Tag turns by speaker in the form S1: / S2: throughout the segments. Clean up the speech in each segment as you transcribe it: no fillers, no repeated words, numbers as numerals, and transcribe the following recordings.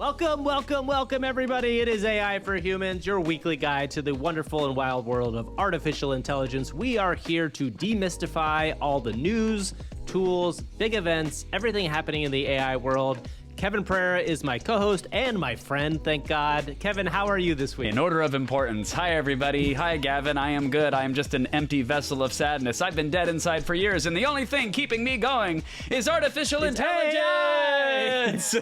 S1: Welcome, everybody. It is AI for Humans, your weekly guide to the wonderful and wild world of artificial intelligence. We are here to demystify all the news, tools, big events, everything happening in the AI world. Kevin Pereira is my co-host and my friend, thank God. Kevin, how are you this week?
S2: In order of importance, hi everybody. Hi Gavin, I am good. I am just an empty vessel of sadness. I've been dead inside for years, and the only thing keeping me going is artificial intelligence!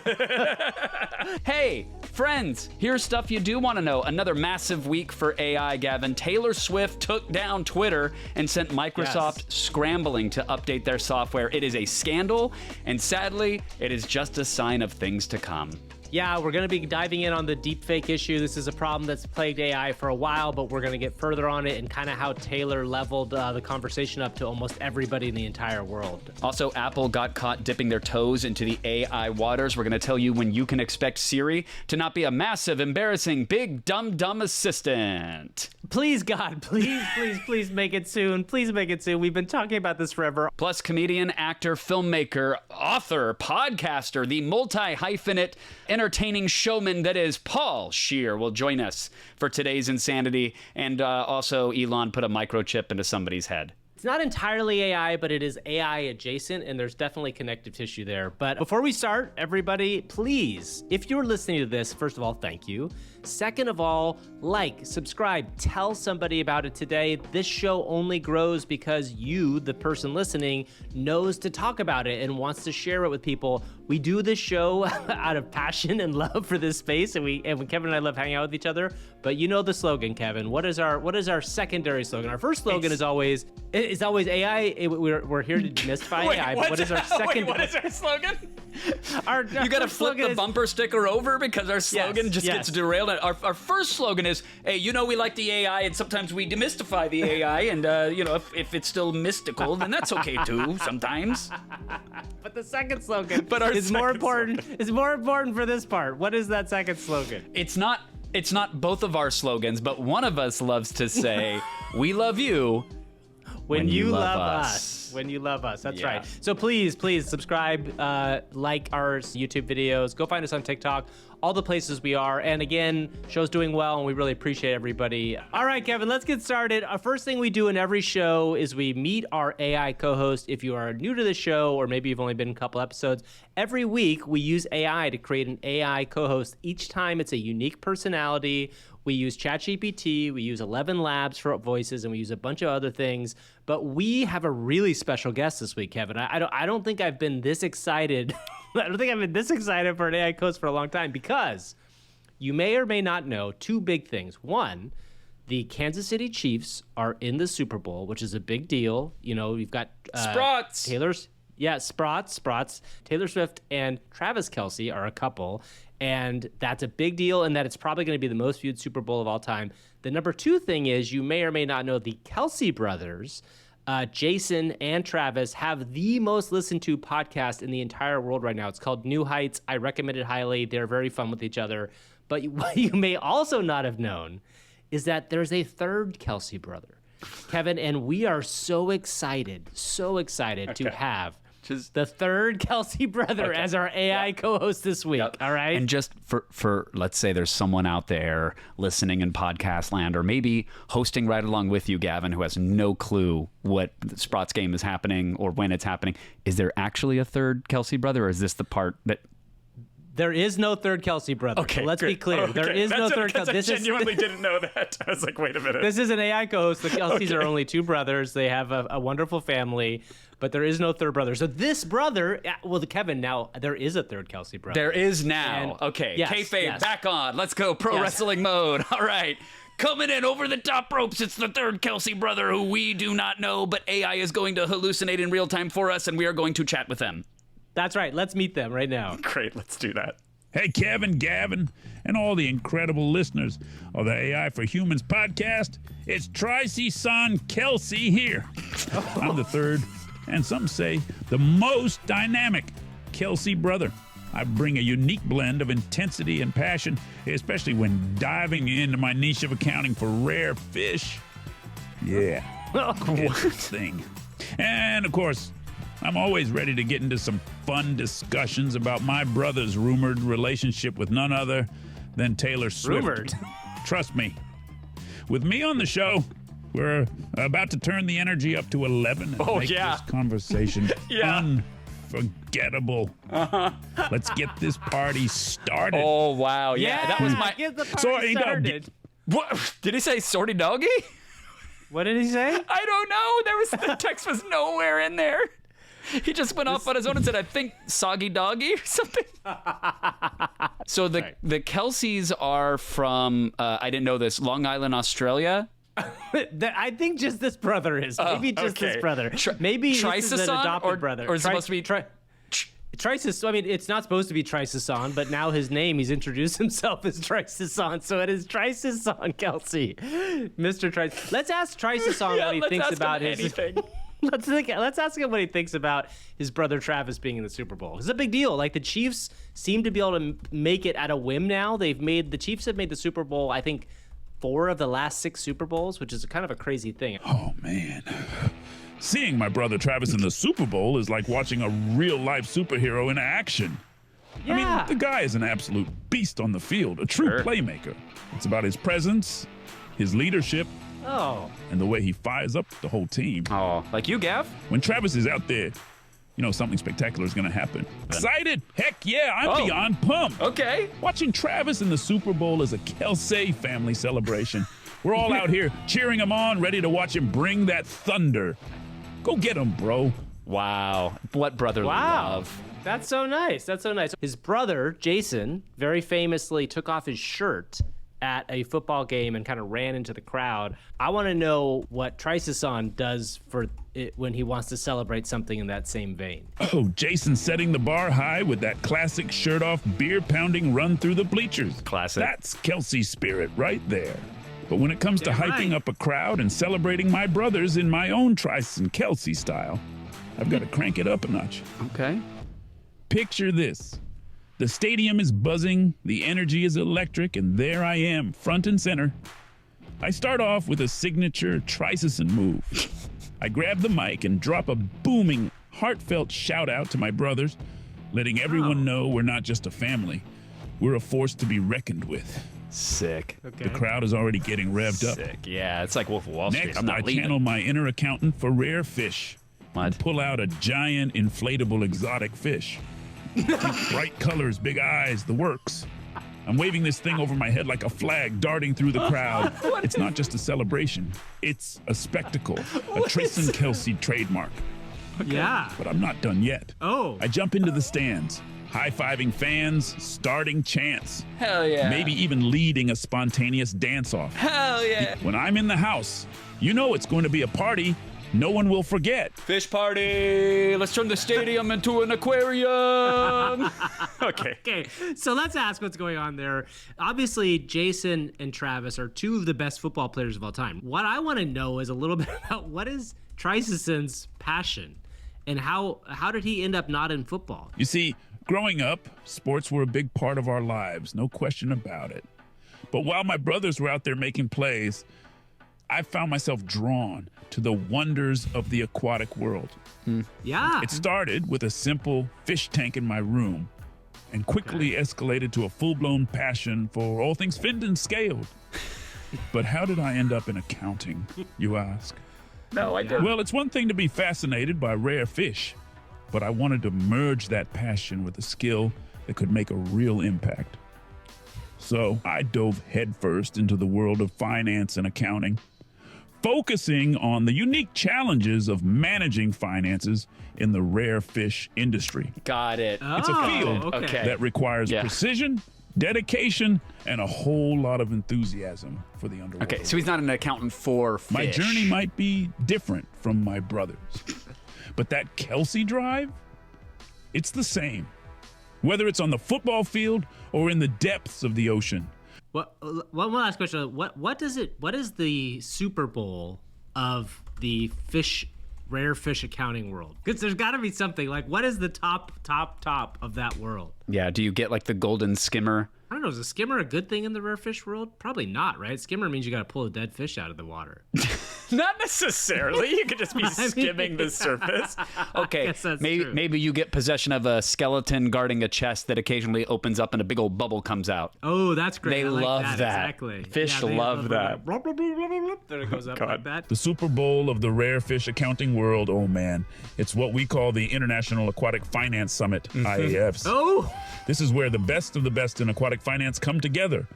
S2: Hey, friends, here's stuff you do want to know. Another massive week for AI, Gavin. Taylor Swift took down Twitter and sent Microsoft scrambling to update their software. It is a scandal, and sadly, it is just a sign of things to come.
S1: Yeah, we're going to be diving in on the deepfake issue. This is a problem that's plagued AI for a while, but we're going to get further on it and kind of how Taylor leveled the conversation up to almost everybody in the entire world.
S2: Also, Apple got caught dipping their toes into the AI waters. We're going to tell you when you can expect Siri to not be a massive, embarrassing, big, dumb assistant.
S1: Please, God, please make it soon. Please make it soon. We've been talking about this forever.
S2: Plus, comedian, actor, filmmaker, author, podcaster, the multi-hyphenate, entertaining showman that is Paul Scheer will join us for today's insanity. And also, Elon put a microchip into somebody's head.
S1: It's not entirely AI, but it is AI adjacent, and there's definitely connective tissue there. But before we start, everybody, please, if you're listening to this, first of all, thank you. Second of all, like, subscribe, tell somebody about it today. This show only grows because you, the person listening, knows to talk about it and wants to share it with people. We do this show out of passion and love for this space, and Kevin and I love hanging out with each other. But you know the slogan, Kevin. What is our secondary slogan? Our first slogan is always AI. We're here to demystify AI. But what is our second?
S2: What is our slogan?
S1: You
S2: got to flip the bumper sticker over because our slogan gets derailed. Our first slogan is, hey, you know we like the AI, and sometimes we demystify the AI, and if it's still mystical, then that's okay too sometimes.
S1: But the second slogan is more important. It's more important for this part. What is that second slogan?
S2: It's not both of our slogans, but one of us loves to say, we love you when you love us.
S1: When you love us. That's right. So please subscribe, like our YouTube videos. Go find us on TikTok, all the places we are. And again, show's doing well, and we really appreciate everybody. All right, Kevin, let's get started. Our first thing we do in every show is we meet our AI co-host. If you are new to the show, or maybe you've only been in a couple episodes, every week we use AI to create an AI co-host. Each time it's a unique personality. We use ChatGPT, we use 11 Labs for voices, and we use a bunch of other things. But we have a really special guest this week, Kevin. I don't think I've been this excited. I don't think I've been this excited for an AI host for a long time, because you may or may not know two big things. One, the Kansas City Chiefs are in the Super Bowl, which is a big deal. You know, you've got
S2: Sprots.
S1: Sprots. Taylor Swift and Travis Kelce are a couple, and that's a big deal, and that it's probably going to be the most viewed Super Bowl of all time. The number two thing is, you may or may not know, the Kelce brothers, Jason and Travis, have the most listened to podcast in the entire world right now. It's called New Heights. I recommend it highly. They're very fun with each other. But what you may also not have known is that there's a third Kelce brother, Kevin, and we are so excited to have the third Kelce brother as our AI co-host this week. All right.
S2: And just for let's say there's someone out there listening in podcast land, or maybe hosting right along with you, Gavin, who has no clue what Sprots game is happening or when it's happening. Is there actually a third Kelce brother, or is this the part that...
S1: There is no third Kelce brother.
S2: Okay,
S1: so let's be clear.
S2: Okay.
S1: There is no third Kelce.
S2: I genuinely didn't know that. I was like, wait a minute.
S1: This is an AI co-host. The Kelces are only two brothers. They have a wonderful family, but there is no third brother. So this brother, Kevin, now there is a third Kelce brother.
S2: There is now. Okay.
S1: Yes,
S2: Kayfabe, back on. Let's go. Pro wrestling mode. All right. Coming in over the top ropes, it's the third Kelce brother who we do not know, but AI is going to hallucinate in real time for us, and we are going to chat with them.
S1: That's right. Let's meet them right now.
S2: Great. Let's do that.
S3: Hey, Kevin, Gavin, and all the incredible listeners of the AI for Humans podcast. It's Tracy Son Kelce here. I'm the third, and some say the most dynamic Kelce brother. I bring a unique blend of intensity and passion, especially when diving into my niche of accounting for rare fish. Yeah. It's a thing. And, of course, I'm always ready to get into some fun discussions about my brother's rumored relationship with none other than Taylor Swift.
S1: Rumored?
S3: Trust me. With me on the show, we're about to turn the energy up to 11 and make this conversation unforgettable. Let's get this party started.
S2: Oh, wow. Yeah, that was my...
S1: Get the party
S3: Sorry, no,
S1: started.
S2: What? Did he say sorty doggy?
S1: What did he say?
S2: I don't know. The text was nowhere in there. He just went off on his own and said, I think soggy doggy or something. So the Kelseys are from, I didn't know this, Long Island, Australia.
S1: I think just this brother is. Maybe just this brother. Maybe this is an
S2: Trisason,
S1: adopted brother.
S2: Or is it supposed to be...
S1: Trisason, I mean, it's not supposed to be Trisason, but now his name, he's introduced himself as Trisason, so it is Trisason Kelsey. Mr. Trisason. Let's ask Trisason what he thinks about his...
S2: anything.
S1: Let's ask him what he thinks about his brother Travis being in the Super Bowl. It's a big deal. Like, the Chiefs seem to be able to make it at a whim now. The Chiefs have made the Super Bowl, I think, 4 of the last 6 Super Bowls, which is kind of a crazy thing.
S3: Oh, man. Seeing my brother Travis in the Super Bowl is like watching a real-life superhero in action.
S1: Yeah.
S3: I mean, the guy is an absolute beast on the field, a true playmaker. It's about his presence, his leadership, and the way he fires up the whole team.
S2: Oh, like you, Gav?
S3: When Travis is out there, you know something spectacular is going to happen. Excited? Heck yeah, I'm beyond pumped.
S2: Okay.
S3: Watching Travis in the Super Bowl is a Kelsey family celebration. We're all out here cheering him on, ready to watch him bring that thunder. Go get him, bro.
S2: Wow. What brotherly love.
S1: That's so nice. That's so nice. His brother, Jason, very famously took off his shirt at a football game and kind of ran into the crowd. I want to know what Trisason does for it when he wants to celebrate something in that same vein.
S3: Oh, Jason setting the bar high with that classic shirt-off, beer-pounding run through the bleachers.
S2: Classic.
S3: That's Kelsey spirit right there. But when it comes to hyping up a crowd and celebrating my brothers in my own Trisason Kelsey style, I've got to crank it up a notch.
S2: Okay.
S3: Picture this. The stadium is buzzing, the energy is electric, and there I am, front and center. I start off with a signature Trisason move. I grab the mic and drop a booming, heartfelt shout-out to my brothers, letting everyone know we're not just a family. We're a force to be reckoned with.
S2: Sick.
S1: Okay.
S3: The crowd is already getting revved up.
S2: Sick. Yeah, it's like Wolf of Wall Street.
S3: Next,
S2: I'm not
S3: I
S2: leaving.
S3: channel my inner accountant for rare fish.
S2: What?
S3: Pull out a giant inflatable exotic fish. Bright colors, big eyes, the works. I'm waving this thing over my head like a flag darting through the crowd. It's not just a celebration. It's a spectacle. A Tristan Kelsey trademark.
S1: Yeah.
S3: But I'm not done yet.
S1: Oh.
S3: I jump into the stands, high-fiving fans, starting chants.
S2: Hell yeah.
S3: Maybe even leading a spontaneous dance-off.
S2: Hell yeah.
S3: When I'm in the house, you know it's going to be a party no one will forget.
S2: Fish party. Let's turn the stadium into an aquarium. Okay.
S1: Okay, so let's ask what's going on there. Obviously, Jason and Travis are 2 of the best football players of all time. What I want to know is a little bit about what is Trisason's passion and how did he end up not in football?
S3: You see, growing up, sports were a big part of our lives, no question about it. But while my brothers were out there making plays, I found myself drawn to the wonders of the aquatic world.
S1: Yeah.
S3: It started with a simple fish tank in my room and quickly escalated to a full-blown passion for all things finned and scaled. But how did I end up in accounting, you ask?
S2: No, I didn't.
S3: Well, it's one thing to be fascinated by rare fish, but I wanted to merge that passion with a skill that could make a real impact. So I dove headfirst into the world of finance and accounting, focusing on the unique challenges of managing finances in the rare fish industry.
S2: Got it.
S3: It's a field
S2: Okay.
S3: that requires precision, dedication, and a whole lot of enthusiasm for the underworld.
S2: Okay, so he's not an accountant for fish.
S3: My journey might be different from my brother's, but that Kelsey drive, it's the same. Whether it's on the football field or in the depths of the ocean.
S1: One last question. What is the Super Bowl of the rare fish accounting world? Because there's got to be something. Like, what is the top of that world?
S2: Yeah, do you get like the golden skimmer?
S1: I don't know. Is a skimmer a good thing in the rare fish world? Probably not, right? Skimmer means you got to pull a dead fish out of the water.
S2: Not necessarily. You could just be skimming the surface. Okay,
S1: guess that's
S2: maybe
S1: true.
S2: maybe you get possession of a skeleton guarding a chest that occasionally opens up and a big old bubble comes out.
S1: Oh, that's great.
S2: They
S1: I like
S2: love that.
S1: Exactly.
S2: Fish
S1: they
S2: love that.
S1: Blah, blah, blah, blah, blah, blah. There it goes up like that.
S3: The Super Bowl of the rare fish accounting world, oh man. It's what we call the International Aquatic Finance Summit, IAFs.
S1: Oh,
S3: This is where the best of the best in aquatic finance come together.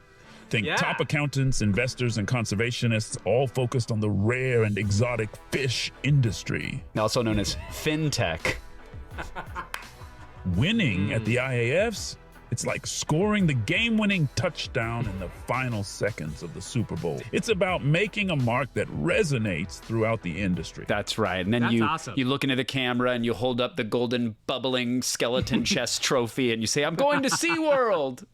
S3: Think
S1: Yeah.
S3: top accountants, investors, and conservationists, all focused on the rare and exotic fish industry.
S2: Also known as fintech.
S3: Winning at the IAFs, it's like scoring the game-winning touchdown in the final seconds of the Super Bowl. It's about making a mark that resonates throughout the industry.
S2: That's right. And then
S1: That's
S2: you
S1: awesome.
S2: you look into the camera and you hold up the golden bubbling skeleton chest trophy and you say, "I'm going to SeaWorld."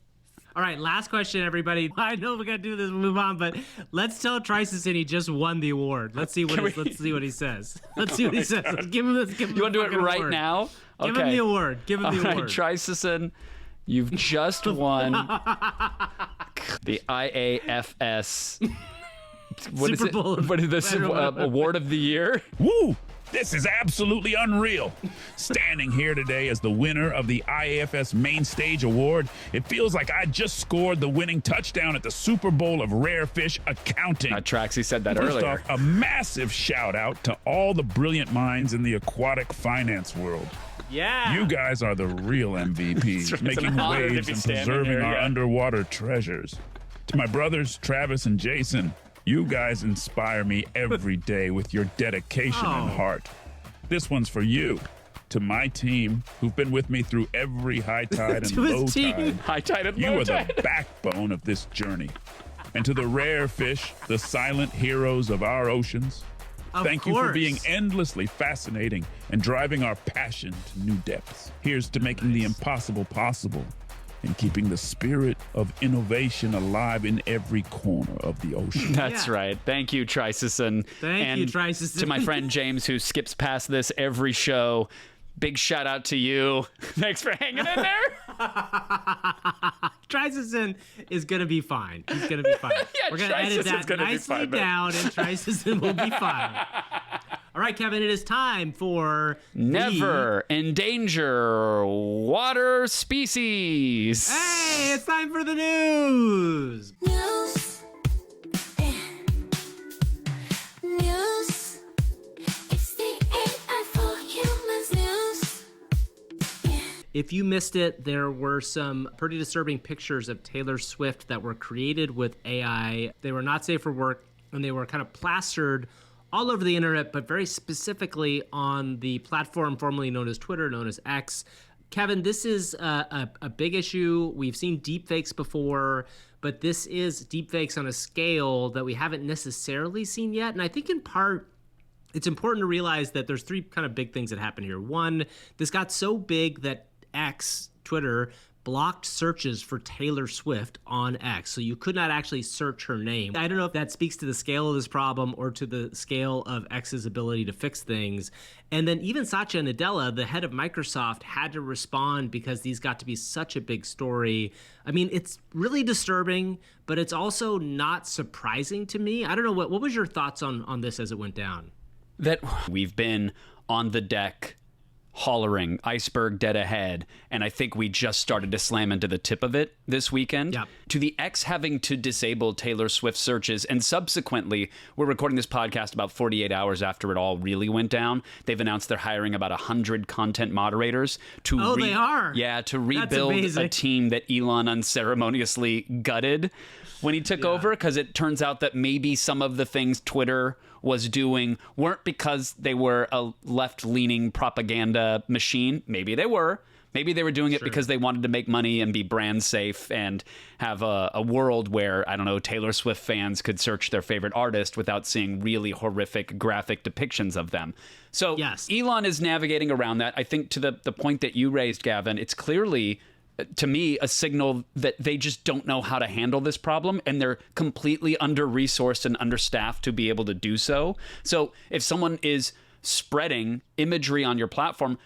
S1: all right. Last question, everybody. I know we gotta do this. Move on, but let's tell Triceson he just won the award. Let's see what let's see what he says. Let's see what he says. Let's give him this. Give him
S2: You want to do
S1: the
S2: it
S1: fucking
S2: right
S1: award.
S2: now?
S1: Give him the award. Give him
S2: All
S1: the
S2: right,
S1: award.
S2: Triceson, you've just won the IAFS. What is
S1: Super
S2: it?
S1: Bowl of-
S2: What is this
S1: I don't know.
S2: award of the year?
S3: Woo! This is absolutely unreal. Standing here today as the winner of the IAFS Main Stage Award, it feels like I just scored the winning touchdown at the Super Bowl of Rare Fish Accounting.
S2: Traxie said that
S3: First
S2: earlier.
S3: off, a massive shout out to all the brilliant minds in the aquatic finance world.
S1: Yeah.
S3: You guys are the real MVPs,
S2: It's
S3: making
S2: an honor to
S3: waves
S2: be
S3: and
S2: standing
S3: preserving
S2: here,
S3: our
S2: yeah.
S3: underwater treasures. To my brothers, Travis and Jason, you guys inspire me every day with your dedication and
S1: Oh.
S3: heart. This one's for you. To my team, who've been with me through every high tide and
S1: To his
S3: low
S1: team.
S3: tide.
S2: High tide and
S3: You
S2: low
S3: are
S2: tide.
S3: the backbone of this journey. And to the rare fish, the silent heroes of our oceans,
S1: Of
S3: thank you for
S1: course.
S3: being endlessly fascinating and driving our passion to new depths. Here's to making the impossible possible and keeping the spirit of innovation alive in every corner of the ocean.
S2: That's
S1: Yeah.
S2: right. Thank you, Triceson.
S1: Thank you,
S2: And
S1: Triceson.
S2: to my friend James, who skips past this every show, big shout out to you. Thanks for hanging in there.
S1: Triceson is gonna be fine. He's gonna be fine.
S2: Yeah,
S1: We're gonna edit
S2: Triceson's
S1: that
S2: gonna be
S1: nicely
S2: fine, man.
S1: down, and Triceson will be fine. All right, Kevin, it is time for
S2: Never endanger water species.
S1: Hey, it's time for the news.
S4: News. News. It's the AI for Humans news.
S1: If you missed it, there were some pretty disturbing pictures of Taylor Swift that were created with AI. They were not safe for work, and they were kind of plastered all over the internet, but very specifically on the platform formerly known as Twitter, known as X. Kevin, this is a big issue. We've seen deepfakes before, but this is deepfakes on a scale that we haven't necessarily seen yet. And I think in part, it's important to realize that there's three kind of big things that happen here. One, this got so big that X, Twitter, blocked searches for Taylor Swift on X. So you could not actually search her name. I don't know if that speaks to the scale of this problem or to the scale of X's ability to fix things. And then even Satya Nadella, the head of Microsoft, had to respond because these got to be such a big story. I mean, it's really disturbing, but it's also not surprising to me. I don't know, what was your thoughts on this as it went down?
S2: That we've been on the deck hollering iceberg dead ahead, and I think we just started to slam into the tip of it this weekend.
S1: Yep.
S2: To the X having to disable Taylor Swift searches, and subsequently, we're recording this podcast about 48 hours after it all really went down. They've announced they're hiring about 100 content moderators to
S1: Oh, they are?
S2: Yeah, to
S1: That's
S2: rebuild
S1: amazing.
S2: a team that Elon unceremoniously gutted when he took over, because it turns out that maybe some of the things Twitter was doing weren't because they were a left-leaning propaganda machine. Maybe they were. Maybe they were doing it because they wanted to make money and be brand safe and have a world where, I don't know, Taylor Swift fans could search their favorite artist without seeing really horrific graphic depictions of them. So
S1: Yes.
S2: Elon is navigating around that. I think to the point that you raised, Gavin, it's clearly, to me, a signal that they just don't know how to handle this problem, and they're completely under-resourced and understaffed to be able to do so. So if someone is spreading imagery on your platform,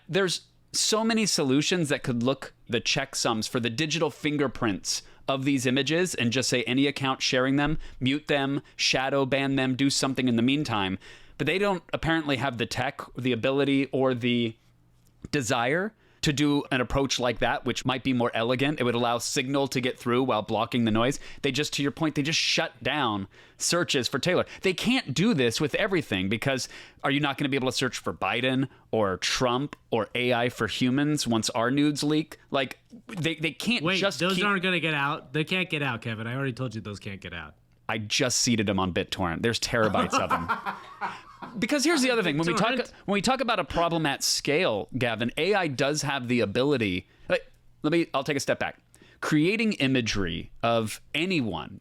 S2: there's so many solutions that could look the checksums for the digital fingerprints of these images and just say any account sharing them, mute them, shadow ban them, do something in the meantime. But they don't apparently have the tech, the ability, or the desire to do an approach like that, which might be more elegant. It would allow signal to get through while blocking the noise. They just, to your point, they just shut down searches for Taylor. They can't do this with everything, because are you not going to be able to search for Biden or Trump or AI for humans once our nudes leak? Like, they can't just
S1: those
S2: keep...
S1: aren't going to get out. They can't get out, Kevin. I already told you those can't get out.
S2: I just seeded them on BitTorrent. There's terabytes of them. Because here's the other thing. When we talk about a problem at scale, Gavin, AI does have the ability. I'll take a step back. Creating imagery of anyone,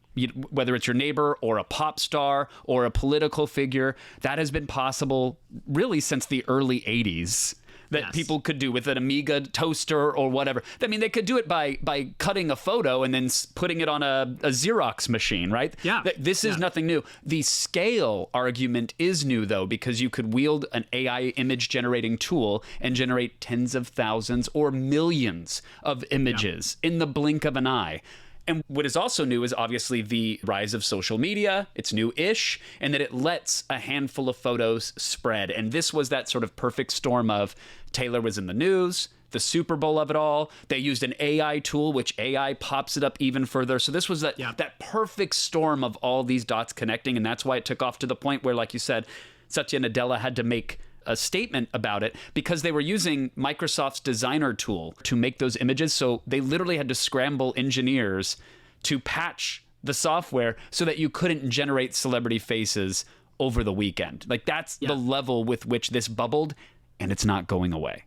S2: whether it's your neighbor or a pop star or a political figure, that has been possible really since the early 80s. That people could do with an Amiga toaster or whatever. I mean, they could do it by cutting a photo and then putting it on a Xerox machine, right?
S1: Yeah.
S2: This is nothing new. The scale argument is new, though, because you could wield an AI image generating tool and generate tens of thousands or millions of images in the blink of an eye. And what is also new is obviously the rise of social media. It's new-ish, and that it lets a handful of photos spread. And this was that sort of perfect storm of Taylor was in the news, the Super Bowl of it all. They used an AI tool, which AI pops it up even further. So this was that perfect storm of all these dots connecting, and that's why it took off to the point where, like you said, Satya Nadella had to make a statement about it, because they were using Microsoft's designer tool to make those images. So they literally had to scramble engineers to patch the software so that you couldn't generate celebrity faces over the weekend. Like, that's the level with which this bubbled, and it's not going away.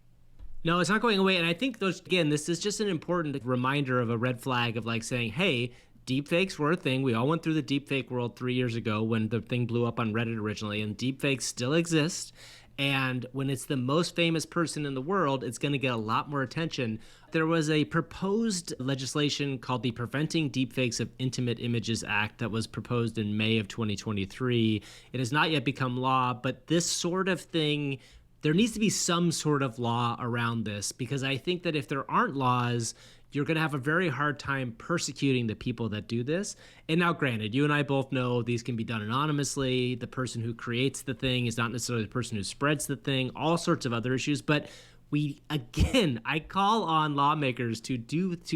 S1: No, it's not going away. And I think this is just an important reminder of a red flag of like saying, hey, deepfakes were a thing. We all went through the deepfake world 3 years ago when the thing blew up on Reddit originally, and deepfakes still exist. And when it's the most famous person in the world, it's going to get a lot more attention. There was a proposed legislation called the Preventing Deepfakes of Intimate Images Act that was proposed in May of 2023. It has not yet become law, but this sort of thing, there needs to be some sort of law around this, because I think that if there aren't laws, you're going to have a very hard time persecuting the people that do this. And now, granted, you and I both know these can be done anonymously. The person who creates the thing is not necessarily the person who spreads the thing, all sorts of other issues. But I call on lawmakers to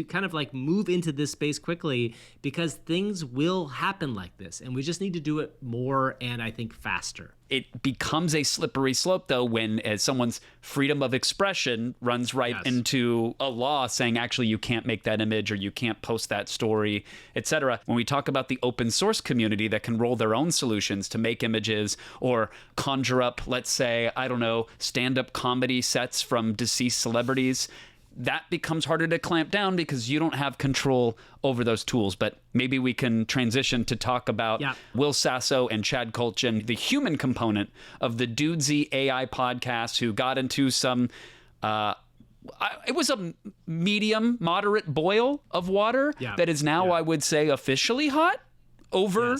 S1: kind of like move into this space quickly, because things will happen like this. And we just need to do it more and I think faster.
S2: It becomes a slippery slope, though, when someone's freedom of expression runs right into a law saying, actually, you can't make that image or you can't post that story, etc. When we talk about the open source community that can roll their own solutions to make images or conjure up, let's say, I don't know, stand-up comedy sets from deceased celebrities, that becomes harder to clamp down because you don't have control over those tools. But maybe we can transition to talk about Will Sasso and Chad Kultgen, the human component of the Dudesy AI podcast, who got into some, it was a medium, moderate boil of water that is now, I would say, officially hot. Over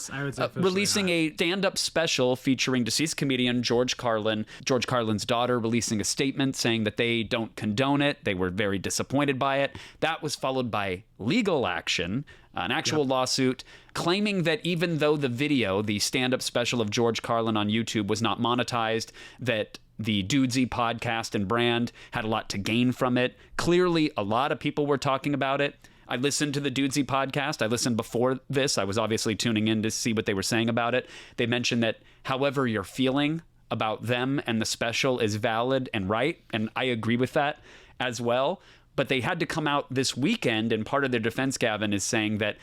S2: releasing a stand-up special featuring deceased comedian George Carlin. George Carlin's daughter releasing a statement saying that they don't condone it. They were very disappointed by it. That was followed by legal action, an actual lawsuit, claiming that even though the video, the stand-up special of George Carlin on YouTube, was not monetized, that the Dudesy podcast and brand had a lot to gain from it. Clearly, a lot of people were talking about it. I listened to the Dudesy podcast. I listened before this. I was obviously tuning in to see what they were saying about it. They mentioned that however you're feeling about them and the special is valid and right, and I agree with that as well. But they had to come out this weekend, and part of their defense, Gavin, is saying that,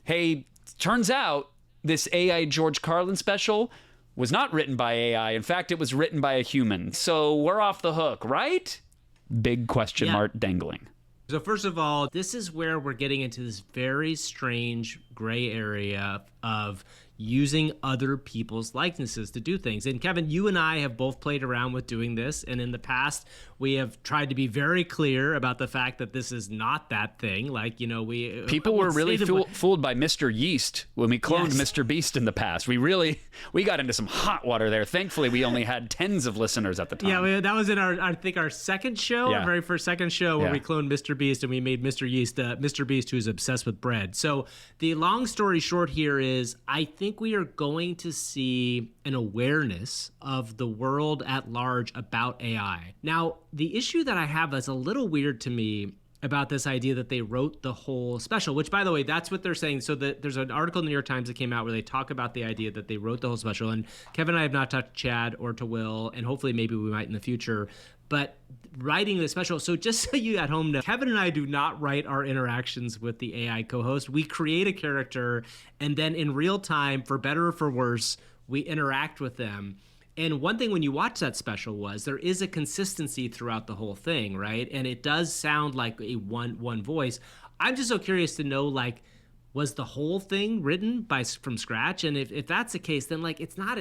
S2: hey, turns out this AI George Carlin special was not written by AI. In fact, it was written by a human. So we're off the hook, right? Big question mark dangling.
S1: So first of all, this is where we're getting into this very strange gray area of using other people's likenesses to do things. And Kevin, you and I have both played around with doing this. And in the past, we have tried to be very clear about the fact that this is not that thing. Like,
S2: people were really fooled by Mr. Yeast when we cloned Mr. Beast in the past. We got into some hot water there. Thankfully, we only had tens of listeners at the time.
S1: Yeah, that was in our second show, our very first second show, where we cloned Mr. Beast and we made Mr. Yeast, Mr. Beast, who's obsessed with bread. So the long story short here is, I think we are going to see an awareness of the world at large about AI. Now, the issue that I have is a little weird to me about this idea that they wrote the whole special, which, by the way, that's what they're saying. So there's an article in the New York Times that came out where they talk about the idea that they wrote the whole special. And Kevin and I have not talked to Chad or to Will, and hopefully maybe we might in the future. But writing the special, so just so you at home know, Kevin and I do not write our interactions with the AI co-host. We create a character, and then in real time, for better or for worse, we interact with them. And one thing when you watch that special was there is a consistency throughout the whole thing, right? And it does sound like a one voice. I'm just so curious to know, like, was the whole thing written from scratch? And if that's the case, then like it's not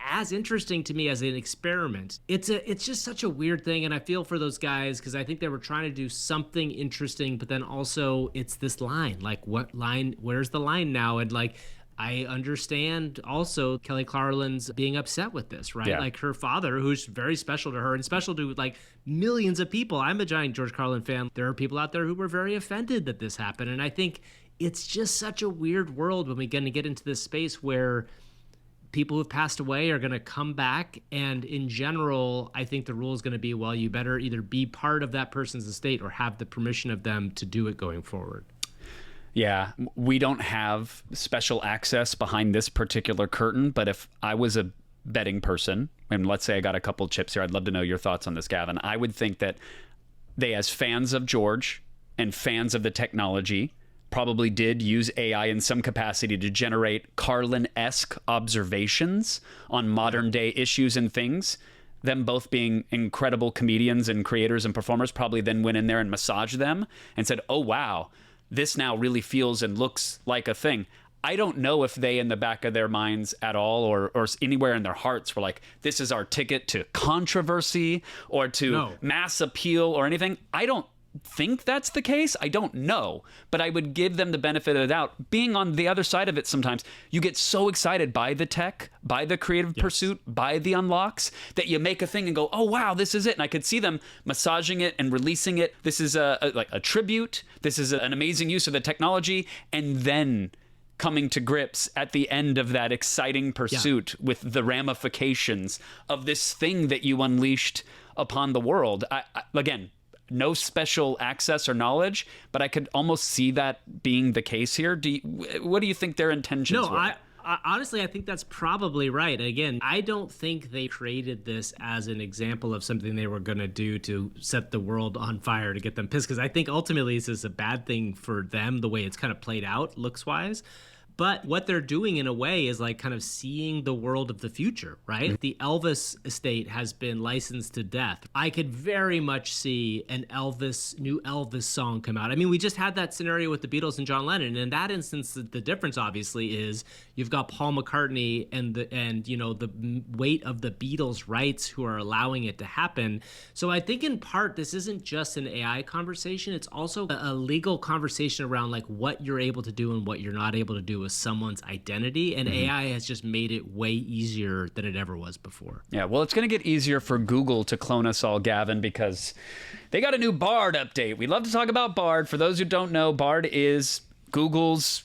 S1: as interesting to me as an experiment. It's just such a weird thing, and I feel for those guys because I think they were trying to do something interesting, but then also it's this line. Like, what line? Where's the line now? And like, I understand also Kelly Clarkland's being upset with this, right?
S2: Yeah.
S1: Like her father, who's very special to her and special to like millions of people. I'm a giant George Carlin fan. There are people out there who were very offended that this happened. And I think it's just such a weird world when we're going to get into this space where people who've passed away are going to come back. And in general, I think the rule is going to be, well, you better either be part of that person's estate or have the permission of them to do it going forward.
S2: Yeah, we don't have special access behind this particular curtain, but if I was a betting person, and let's say I got a couple chips here, I'd love to know your thoughts on this, Gavin. I would think that they, as fans of George and fans of the technology, probably did use AI in some capacity to generate Carlin-esque observations on modern day issues and things. Them both being incredible comedians and creators and performers probably then went in there and massaged them and said, oh, wow, this now really feels and looks like a thing. I don't know if they, in the back of their minds at all or anywhere in their hearts, were like, this is our ticket to controversy or to mass appeal or anything. I don't think that's the case. I don't know, but I would give them the benefit of the doubt. Being on the other side of it, sometimes you get so excited by the tech, by the creative pursuit, by the unlocks, that you make a thing and go, oh wow, this is it. And I could see them massaging it and releasing it. This is like a tribute. This is an amazing use of the technology. And then coming to grips at the end of that exciting pursuit with the ramifications of this thing that you unleashed upon the world. Again, no special access or knowledge, but I could almost see that being the case here. What do you think their intentions were?
S1: Honestly, I think that's probably right. Again, I don't think they created this as an example of something they were going to do to set the world on fire to get them pissed, because I think ultimately this is a bad thing for them, the way it's kind of played out looks-wise. But what they're doing in a way is like kind of seeing the world of the future, right? Mm-hmm. The Elvis estate has been licensed to death. I could very much see an new Elvis song come out. I mean, we just had that scenario with the Beatles and John Lennon. And in that instance, the difference obviously is you've got Paul McCartney and the weight of the Beatles' rights who are allowing it to happen. So I think in part, this isn't just an AI conversation. It's also a legal conversation around like what you're able to do and what you're not able to do with someone's identity, and AI has just made it way easier than it ever was before.
S2: Yeah, well, it's going to get easier for Google to clone us all, Gavin, because they got a new Bard update. We love to talk about Bard. For those who don't know, Bard is Google's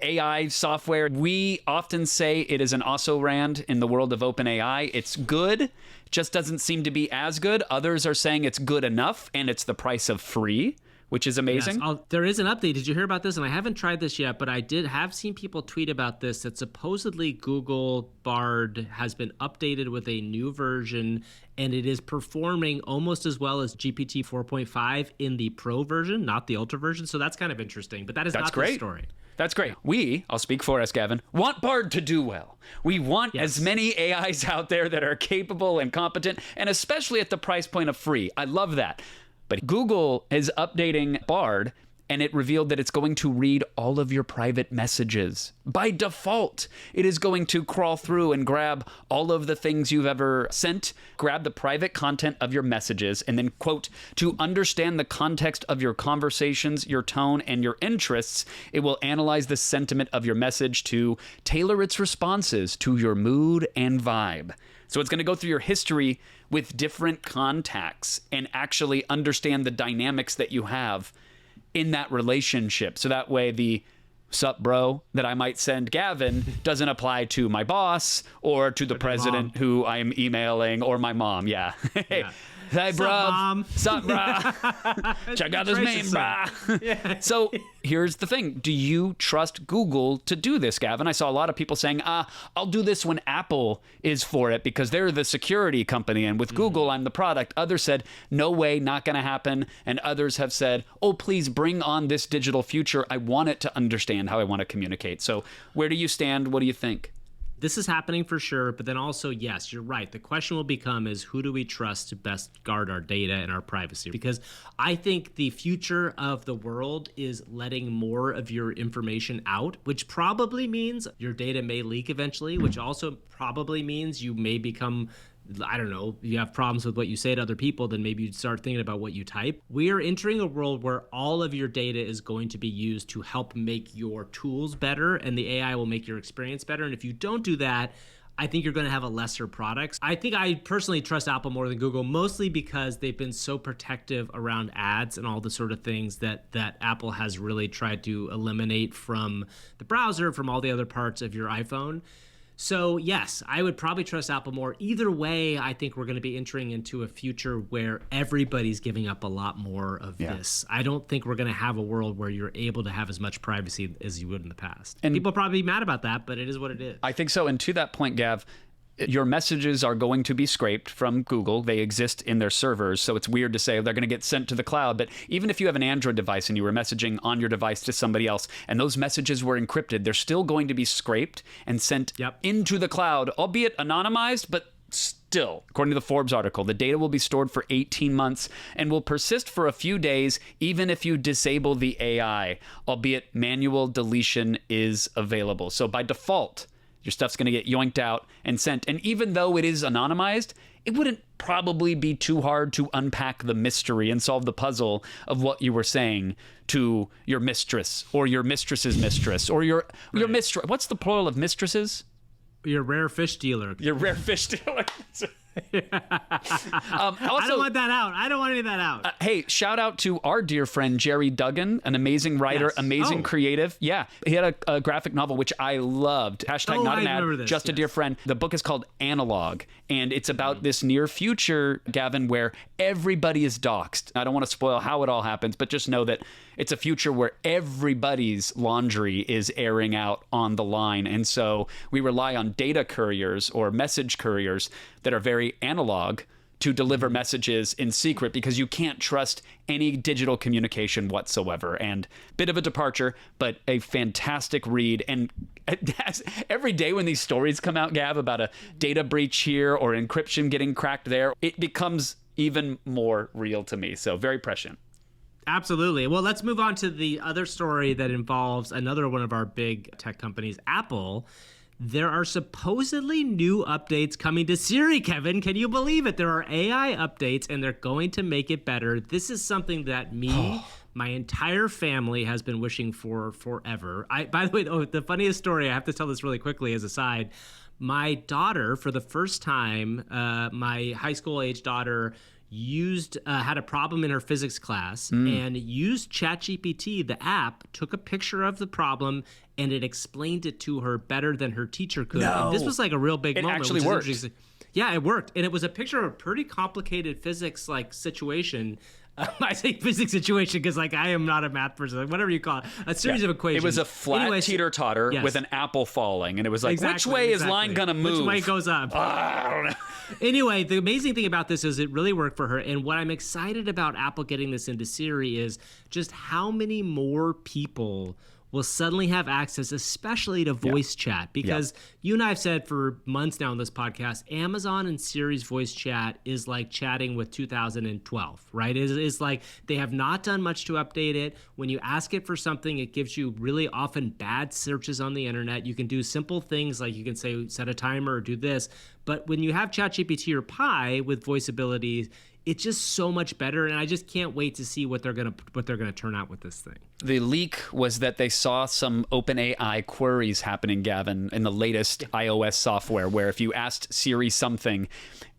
S2: AI software. We often say it is an also-ran in the world of OpenAI. It's good, just doesn't seem to be as good. Others are saying it's good enough, and it's the price of free, which is amazing.
S1: Yes. There is an update. Did you hear about this? And I haven't tried this yet, but I have seen people tweet about this, that supposedly Google Bard has been updated with a new version, and it is performing almost as well as GPT 4.5 in the Pro version, not the Ultra version. So that's kind of interesting, but that's not great. The story.
S2: That's great. I'll speak for us, Gavin, want Bard to do well. We want as many AIs out there that are capable and competent, and especially at the price point of free. I love that. But Google is updating Bard, and it revealed that it's going to read all of your private messages. By default, it is going to crawl through and grab all of the things you've ever sent, grab the private content of your messages, and then, quote, to understand the context of your conversations, your tone, and your interests, it will analyze the sentiment of your message to tailor its responses to your mood and vibe. So it's going to go through your history with different contacts and actually understand the dynamics that you have in that relationship. So that way the "sup bro" that I might send Gavin doesn't apply to my boss or to the president who I'm emailing or my mom. Yeah. Hey, hey, bro.
S1: Mom?
S2: Sup, bro? Check out this meme, bro. So here's the thing. Do you trust Google to do this, Gavin? I saw a lot of people saying, I'll do this when Apple is for it because they're the security company. And with Google, I'm the product. Others said, no way, not going to happen. And others have said, oh, please bring on this digital future. I want it to understand how I want to communicate. So where do you stand? What do you think?
S1: This is happening for sure, but then also, yes, you're right. The question will become is who do we trust to best guard our data and our privacy? Because I think the future of the world is letting more of your information out, which probably means your data may leak eventually, which also probably means you may become, I don't know, you have problems with what you say to other people, then maybe you'd start thinking about what you type. We are entering a world where all of your data is going to be used to help make your tools better, and the AI will make your experience better. And if you don't do that, I think you're going to have a lesser product. I think I personally trust Apple more than Google, mostly because they've been so protective around ads and all the sort of things that Apple has really tried to eliminate from the browser, from all the other parts of your iPhone. So yes, I would probably trust Apple more. Either way, I think we're going to be entering into a future where everybody's giving up a lot more of this. I don't think we're going to have a world where you're able to have as much privacy as you would in the past. And people probably be mad about that, but it is what it is.
S2: I think so. And to that point, Gav, your messages are going to be scraped from Google. They exist in their servers, so it's weird to say they're going to get sent to the cloud. But even if you have an Android device and you were messaging on your device to somebody else and those messages were encrypted, they're still going to be scraped and sent into the cloud, albeit anonymized, but still, according to the Forbes article, the data will be stored for 18 months and will persist for a few days, even if you disable the AI, albeit manual deletion is available. So by default, your stuff's going to get yoinked out and sent. And even though it is anonymized, it wouldn't probably be too hard to unpack the mystery and solve the puzzle of what you were saying to your mistress or your mistress's mistress or your mistress. What's the plural of mistresses?
S1: Your rare fish dealer.
S2: Your rare fish dealer.
S1: I don't want that out. I don't want any of that out.
S2: Hey, shout out to our dear friend Jerry Duggan, an amazing writer, amazing creative. Yeah, he had a graphic novel which I loved. Hashtag not an ad, just a dear friend. The book is called Analog, and it's about this near future, Gavin, where everybody is doxxed. I don't want to spoil how it all happens, but just know that it's a future where everybody's laundry is airing out on the line. And so we rely on data couriers or message couriers that are very analog to deliver messages in secret because you can't trust any digital communication whatsoever. And bit of a departure, but a fantastic read. And every day when these stories come out, Gav, about a data breach here or encryption getting cracked there, it becomes even more real to me. So very prescient.
S1: Absolutely. Well, let's move on to the other story that involves another one of our big tech companies, Apple. There are supposedly new updates coming to Siri, Kevin. Can you believe it? There are AI updates, and they're going to make it better. This is something that my entire family has been wishing for forever. By the way, the funniest story, I have to tell this really quickly as a side. My daughter, for the first time, my high school age daughter, had a problem in her physics class and used ChatGPT, the app, took a picture of the problem, and it explained it to her better than her teacher could.
S2: No.
S1: And this was like a real big moment.
S2: It actually worked.
S1: Yeah, it worked. And it was a picture of a pretty complicated physics-like situation. I say physics situation because, I am not a math person, whatever you call it. A series of equations.
S2: It was a flat teeter-totter with an apple falling, and it was like, which way is line gonna move?
S1: Which way goes up?
S2: I don't know.
S1: Anyway, the amazing thing about this is it really worked for her. And what I'm excited about Apple getting this into Siri is just how many more people will suddenly have access, especially to voice chat. Because you and I have said for months now on this podcast, Amazon and Siri's voice chat is like chatting with 2012, right? It's like they have not done much to update it. When you ask it for something, it gives you really often bad searches on the internet. You can do simple things like you can say, set a timer or do this. But when you have ChatGPT or Pi with voice abilities, it's just so much better, and I just can't wait to see what they're gonna turn out with this thing.
S2: The leak was that they saw some OpenAI queries happening, Gavin, in the latest iOS software, where if you asked Siri something,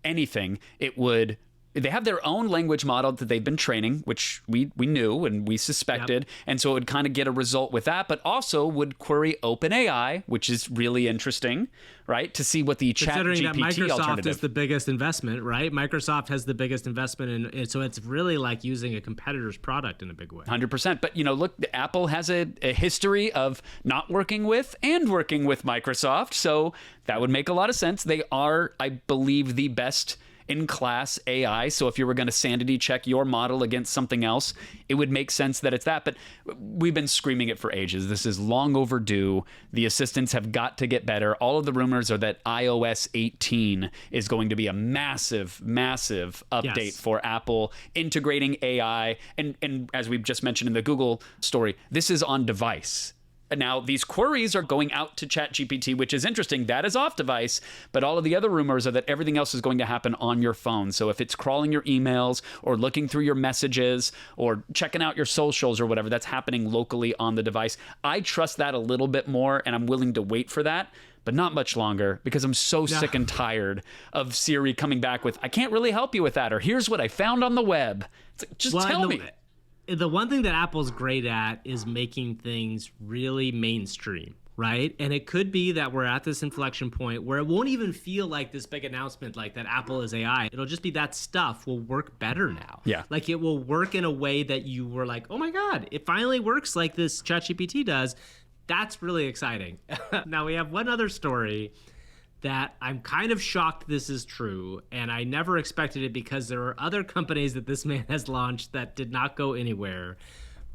S2: anything, it would. They have their own language model that they've been training, which we knew and we suspected. And so it would kind of get a result with that, but also would query OpenAI, which is really interesting, right? To see what the
S1: Considering that
S2: ChatGPT
S1: Microsoft
S2: alternative
S1: is the biggest investment, right? Microsoft has the biggest investment, and so it's really like using a competitor's product in a big way.
S2: 100%. But, look, Apple has a history of not working with and working with Microsoft. So that would make a lot of sense. They are, I believe, the best in-class AI. So if you were going to sanity check your model against something else, it would make sense that it's that. But we've been screaming it for ages. This is long overdue. The assistants have got to get better. All of the rumors are that iOS 18 is going to be a massive, massive update for Apple, integrating AI. And as we've just mentioned in the Google story, this is on device. Now, these queries are going out to ChatGPT, which is interesting. That is off device, but all of the other rumors are that everything else is going to happen on your phone. So if it's crawling your emails or looking through your messages or checking out your socials or whatever, that's happening locally on the device. I trust that a little bit more, and I'm willing to wait for that, but not much longer, because I'm so sick and tired of Siri coming back with, I can't really help you with that, or here's what I found on the web. It's like, just tell me.
S1: The one thing that Apple's great at is making things really mainstream, right? And it could be that we're at this inflection point where it won't even feel like this big announcement like that Apple is AI. It'll just be that stuff will work better now.
S2: Yeah.
S1: Like it will work in a way that you were like, oh my God, it finally works like this ChatGPT does. That's really exciting. Now we have one other story that I'm kind of shocked this is true, and I never expected it because there are other companies that this man has launched that did not go anywhere.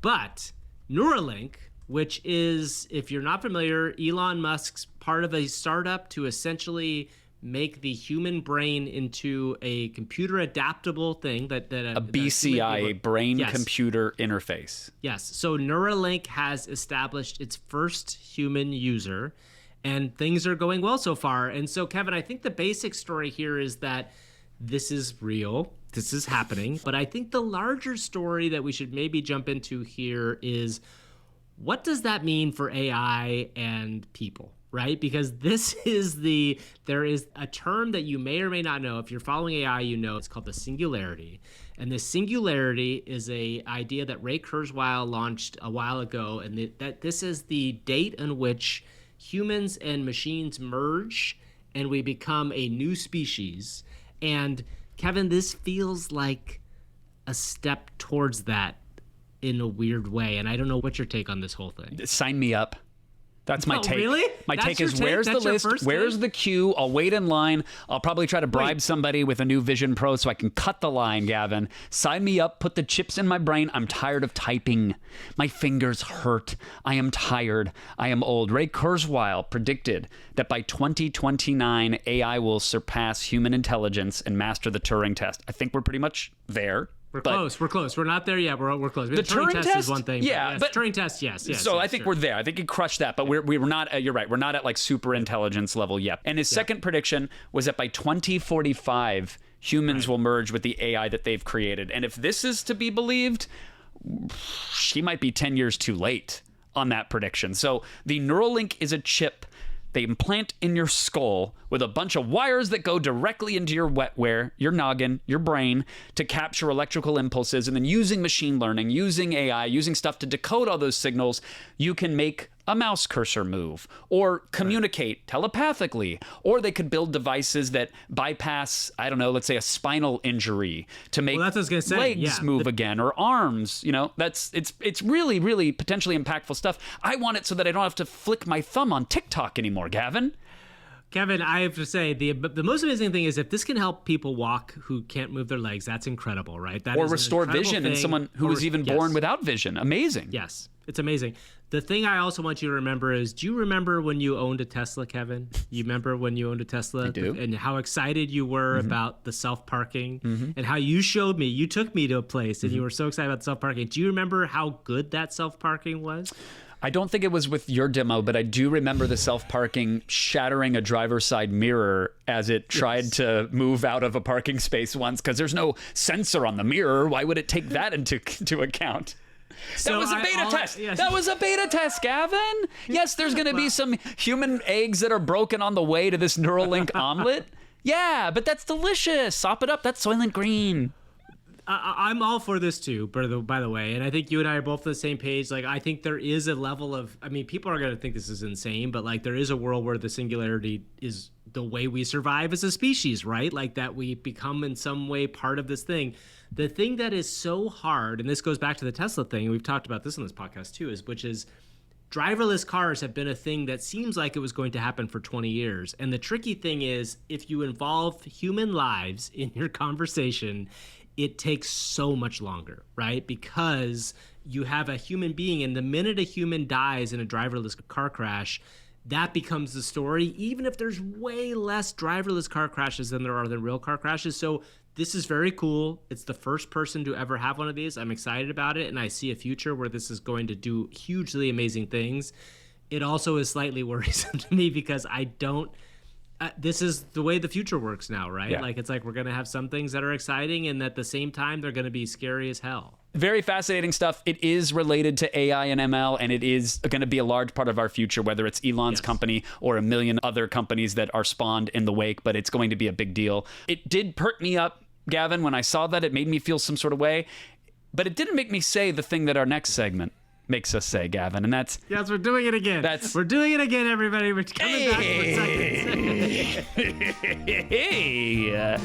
S1: But Neuralink, which is, if you're not familiar, Elon Musk's part of a startup to essentially make the human brain into a computer adaptable thing that
S2: a BCI, a brain computer interface.
S1: Yes. So Neuralink has established its first human user, and things are going well so far. And so, Kevin, I think the basic story here is that this is real. This is happening. But I think the larger story that we should maybe jump into here is, what does that mean for AI and people, right? Because there is a term that you may or may not know. If you're following AI, you know it's called the singularity. And the singularity is a idea that Ray Kurzweil launched a while ago, and that this is the date on which humans and machines merge and we become a new species. And Kevin, this feels like a step towards that in a weird way. And I don't know what's your take on this whole thing.
S2: Sign me up. That's my take.
S1: Really?
S2: My
S1: That's
S2: take
S1: your
S2: is,
S1: take?
S2: where's
S1: That's
S2: the
S1: your
S2: list?
S1: first
S2: Where's
S1: take?
S2: the queue? I'll wait in line. I'll probably try to bribe somebody with a new Vision Pro so I can cut the line, Gavin. Sign me up. Put the chips in my brain. I'm tired of typing. My fingers hurt. I am tired. I am old. Ray Kurzweil predicted that by 2029, AI will surpass human intelligence and master the Turing test. I think we're pretty much there.
S1: We're close. We're not there yet. We're close. The
S2: Turing test
S1: is one thing.
S2: Yeah,
S1: yes,
S2: but
S1: Turing test, yes.
S2: So I think we're there. I think he crushed that, but we're not. You're right. We're not at like super intelligence level yet. And his second prediction was that by 2045, humans will merge with the AI that they've created. And if this is to be believed, she might be 10 years too late on that prediction. So the Neuralink is a chip they implant in your skull with a bunch of wires that go directly into your wetware, your noggin, your brain, to capture electrical impulses. And then using machine learning, using AI, using stuff to decode all those signals, you can make a mouse cursor move or communicate telepathically. Or they could build devices that bypass, I don't know, let's say a spinal injury to make
S1: that's what I was gonna say.
S2: legs move again, or arms. It's really, really potentially impactful stuff. I want it so that I don't have to flick my thumb on TikTok anymore, Gavin.
S1: Kevin, I have to say the most amazing thing is if this can help people walk who can't move their legs, that's incredible, right? That
S2: Or
S1: is an
S2: restore
S1: incredible
S2: vision in
S1: thing.
S2: someone who was even
S1: Yes.
S2: born without vision. Amazing.
S1: Yes, it's amazing. The thing I also want you to remember is, do you remember when you owned a Tesla, Kevin? You remember when you owned a Tesla? I
S2: do.
S1: And how excited you were about the self-parking and how you showed me, you took me to a place and you were so excited about self-parking. Do you remember how good that self-parking was?
S2: I don't think it was with your demo, but I do remember the self-parking shattering a driver's side mirror as it tried to move out of a parking space once, because there's no sensor on the mirror. Why would it take that into account? That was a beta test.
S1: Yes.
S2: That was a beta test, Gavin. Yes, there's going to be some human eggs that are broken on the way to this Neuralink omelet. Yeah, but that's delicious. Sop it up. That's Soylent Green.
S1: I'm all for this too, by the way, and I think you and I are both on the same page. Like, I think there is a level of, I mean, people are going to think this is insane, but like, there is a world where the singularity is the way we survive as a species, right? Like, that we become in some way part of this thing. The thing that is so hard, and this goes back to the Tesla thing, and we've talked about this on this podcast too, which is driverless cars have been a thing that seems like it was going to happen for 20 years. And the tricky thing is, if you involve human lives in your conversation, it takes so much longer, right? Because you have a human being, and the minute a human dies in a driverless car crash, that becomes the story, even if there's way less driverless car crashes than there are than real car crashes. So this is very cool. It's the first person to ever have one of these. I'm excited about it, and I see a future where this is going to do hugely amazing things. It also is slightly worrisome to me because I don't... this is the way the future works now, right?
S2: Yeah.
S1: Like, it's like we're going to have some things that are exciting, and at the same time, they're going to be scary as hell.
S2: Very fascinating stuff. It is related to AI and ML, and it is going to be a large part of our future, whether it's Elon's company or a million other companies that are spawned in the wake, but it's going to be a big deal. It did perk me up, Gavin, when I saw that. It made me feel some sort of way, but it didn't make me say the thing that our next segment makes us say, Gavin, and that's...
S1: Yes, we're doing it again. We're doing it again, everybody. We're coming back for seconds.
S2: Hey,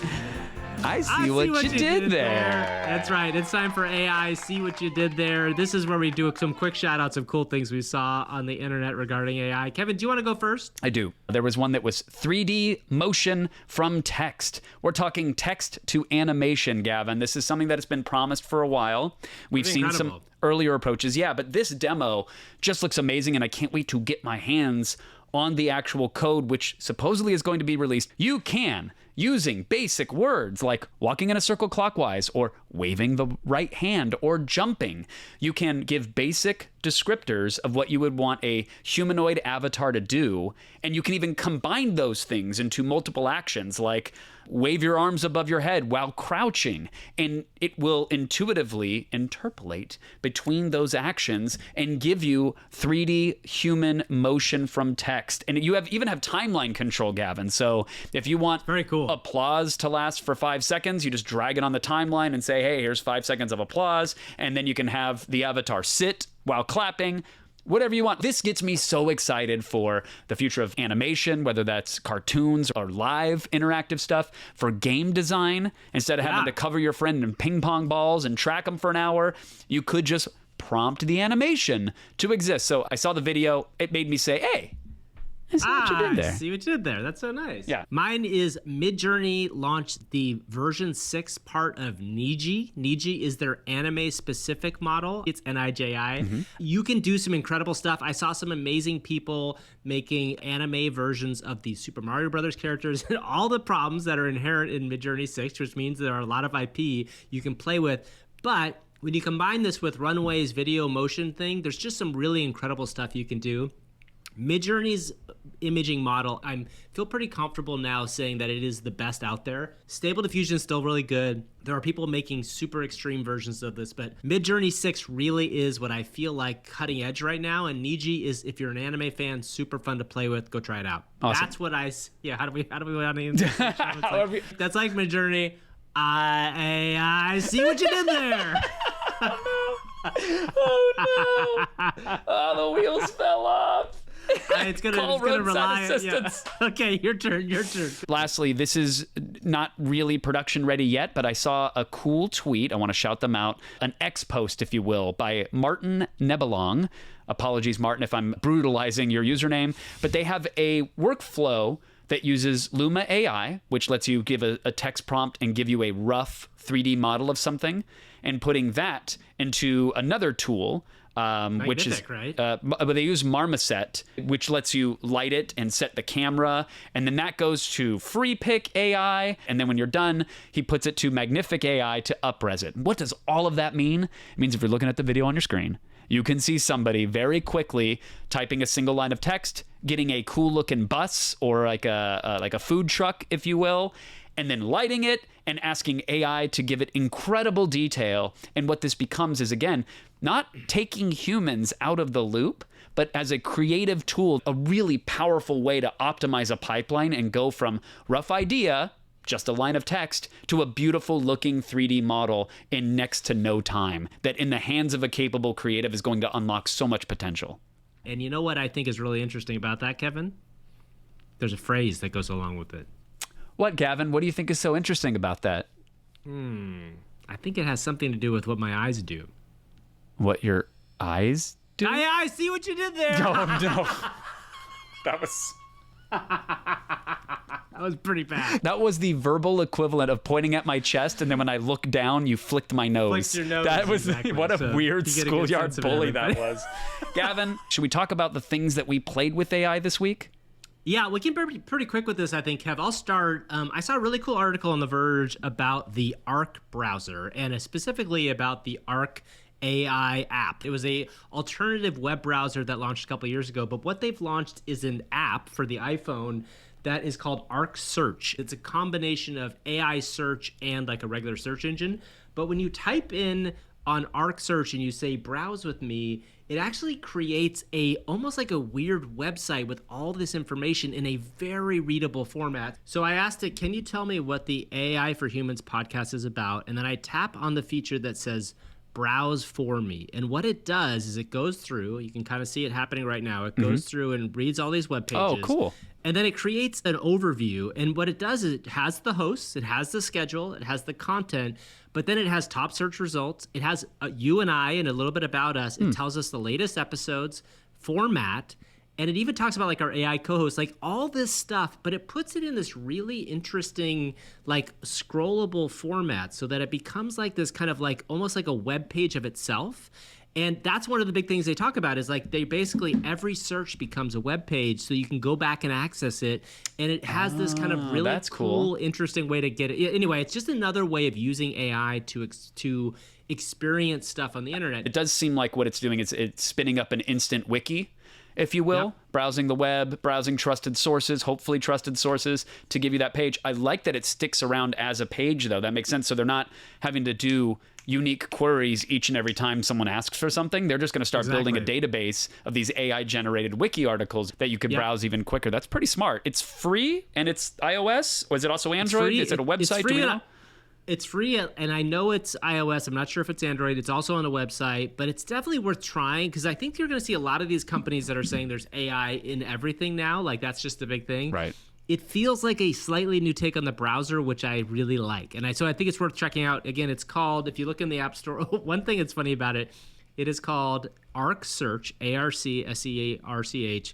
S2: I see what you did there.
S1: That's right. It's time for AI. See what you did there. This is where we do some quick shout outs of cool things we saw on the internet regarding AI. Kevin, do you want to go first?
S2: I do. There was one that was 3D motion from text. We're talking text to animation, Gavin. This is something that has been promised for a while. We've seen some earlier approaches. Yeah, but this demo just looks amazing, and I can't wait to get my hands on the actual code, which supposedly is going to be released. You can, using basic words like walking in a circle clockwise or waving the right hand or jumping, you can give basic descriptors of what you would want a humanoid avatar to do, and you can even combine those things into multiple actions like wave your arms above your head while crouching, and it will intuitively interpolate between those actions and give you 3D human motion from text. And you even have timeline control, Gavin. So if you want
S1: very cool
S2: applause to last for 5 seconds, you just drag it on the timeline and say, hey, here's 5 seconds of applause, and then you can have the avatar sit while clapping. Whatever you want. This gets me so excited for the future of animation, whether that's cartoons or live interactive stuff, for game design. Instead of having to cover your friend in ping pong balls and track them for an hour, you could just prompt the animation to exist. So I saw the video. It made me say, hey, I see what you did there.
S1: I see what you did there. That's so nice.
S2: Yeah.
S1: Mine is Midjourney launched the version 6 part of Niji. Niji is their anime-specific model. It's Niji. You can do some incredible stuff. I saw some amazing people making anime versions of the Super Mario Brothers characters and all the problems that are inherent in Midjourney 6, which means there are a lot of IP you can play with. But when you combine this with Runway's video motion thing, there's just some really incredible stuff you can do. Midjourney's imaging model, I feel pretty comfortable now saying that it is the best out there. Stable Diffusion is still really good. There are people making super extreme versions of this, but Midjourney 6 really is what I feel like cutting edge right now. And Niji is, if you're an anime fan, super fun to play with. Go try it out.
S2: Awesome.
S1: That's what how do we want to That's like Midjourney. I see what you did there.
S2: Oh no! Oh, the wheels fell off.
S1: It's gonna rely.
S2: Assistance.
S1: Yeah. Okay, your turn.
S2: Lastly, this is not really production ready yet, but I saw a cool tweet. I want to shout them out. An X post, if you will, by Martin Nebelong. Apologies, Martin, if I'm brutalizing your username. But they have a workflow that uses Luma AI, which lets you give a text prompt and give you a rough 3D model of something, and putting that into another tool, which is
S1: right?
S2: but they use Marmoset, which lets you light it and set the camera, and then that goes to FreePic AI, and then when you're done, he puts it to Magnific AI to upres it. What does all of that mean? It means if you're looking at the video on your screen, you can see somebody very quickly typing a single line of text, getting a cool looking bus or like a food truck, if you will, and then lighting it and asking AI to give it incredible detail. And what this becomes is, again, not taking humans out of the loop, but as a creative tool, a really powerful way to optimize a pipeline and go from rough idea, just a line of text, to a beautiful looking 3D model in next to no time, that in the hands of a capable creative is going to unlock so much potential.
S1: And you know what I think is really interesting about that, Kevin? There's a phrase that goes along with it.
S2: What, Gavin? What do you think is so interesting about that?
S1: I think it has something to do with what my eyes do.
S2: What your eyes do?
S1: I see what you did there.
S2: Oh, no. That was...
S1: That was pretty bad.
S2: That was the verbal equivalent of pointing at my chest, and then when I looked down, you flicked my nose.
S1: Flicked your nose,
S2: That was
S1: exactly.
S2: what a
S1: So
S2: weird
S1: you get a good
S2: schoolyard
S1: sense of
S2: bully that
S1: everybody.
S2: was. Gavin, should we talk about the things that we played with AI this week?
S1: Yeah, we can be pretty quick with this, I think, Kev. I'll start. I saw a really cool article on The Verge about the Arc browser, and specifically about the Arc AI app. It was a alternative web browser that launched a couple years ago, but what they've launched is an app for the iPhone that is called Arc Search. It's a combination of AI search and like a regular search engine. But when you type in on Arc Search and you say browse with me, it actually creates almost like a weird website with all this information in a very readable format. So I asked it, can you tell me what the AI for Humans podcast is about? And then I tap on the feature that says browse for me. And what it does is it goes through, you can kind of see it happening right now. It goes through and reads all these web pages.
S2: Oh, cool.
S1: And then it creates an overview. And what it does is it has the hosts, it has the schedule, it has the content, but then it has top search results. It has you and I and a little bit about us. It tells us the latest episodes, format, and it even talks about like our AI co-host, like all this stuff, but it puts it in this really interesting, like scrollable format so that it becomes like this kind of like almost like a web page of itself. And that's one of the big things they talk about is like they basically every search becomes a web page so you can go back and access it. And it has this kind of really
S2: that's cool.
S1: interesting way to get it. Anyway, it's just another way of using AI to experience stuff on the internet.
S2: It does seem like what it's doing is it's spinning up an instant wiki, if you will, browsing the web, browsing trusted sources, hopefully trusted sources to give you that page. I like that it sticks around as a page, though. That makes sense. So they're not having to do unique queries each and every time someone asks for something. They're just going to start building a database of these AI-generated wiki articles that you could browse even quicker. That's pretty smart. It's free, and it's iOS? Or is it also Android? Is it a website? Do we know?
S1: It's free, and I know it's iOS. I'm not sure if it's Android. It's also on a website, but it's definitely worth trying because I think you're going to see a lot of these companies that are saying there's AI in everything now. Like, that's just the big thing.
S2: Right.
S1: It feels like a slightly new take on the browser, which I really like. So I think it's worth checking out. Again, it's called, if you look in the App Store, one thing that's funny about it, it is called Arc Search, ARCSEARCH.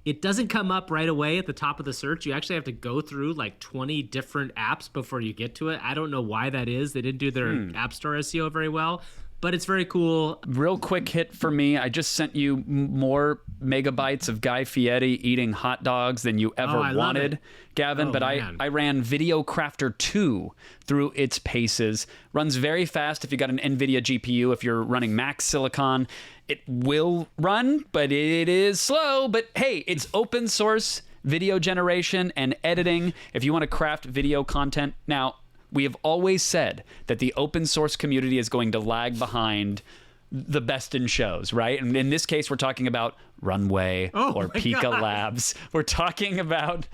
S1: It doesn't come up right away at the top of the search. You actually have to go through like 20 different apps before you get to it. I don't know why that is. They didn't do their App Store SEO very well, but it's very cool.
S2: Real quick hit for me. I just sent you more megabytes of Guy Fieri eating hot dogs than you ever
S1: I love
S2: wanted,
S1: it.
S2: Gavin.
S1: Oh,
S2: but
S1: man.
S2: I ran Video Crafter 2 through its paces. Runs very fast if you got an NVIDIA GPU. If you're running Max Silicon, it will run, but it is slow. But hey, it's open source video generation and editing. If you want to craft video content. Now, we have always said that the open source community is going to lag behind the best in shows, right? And in this case, we're talking about Runway or Pika Labs. We're talking about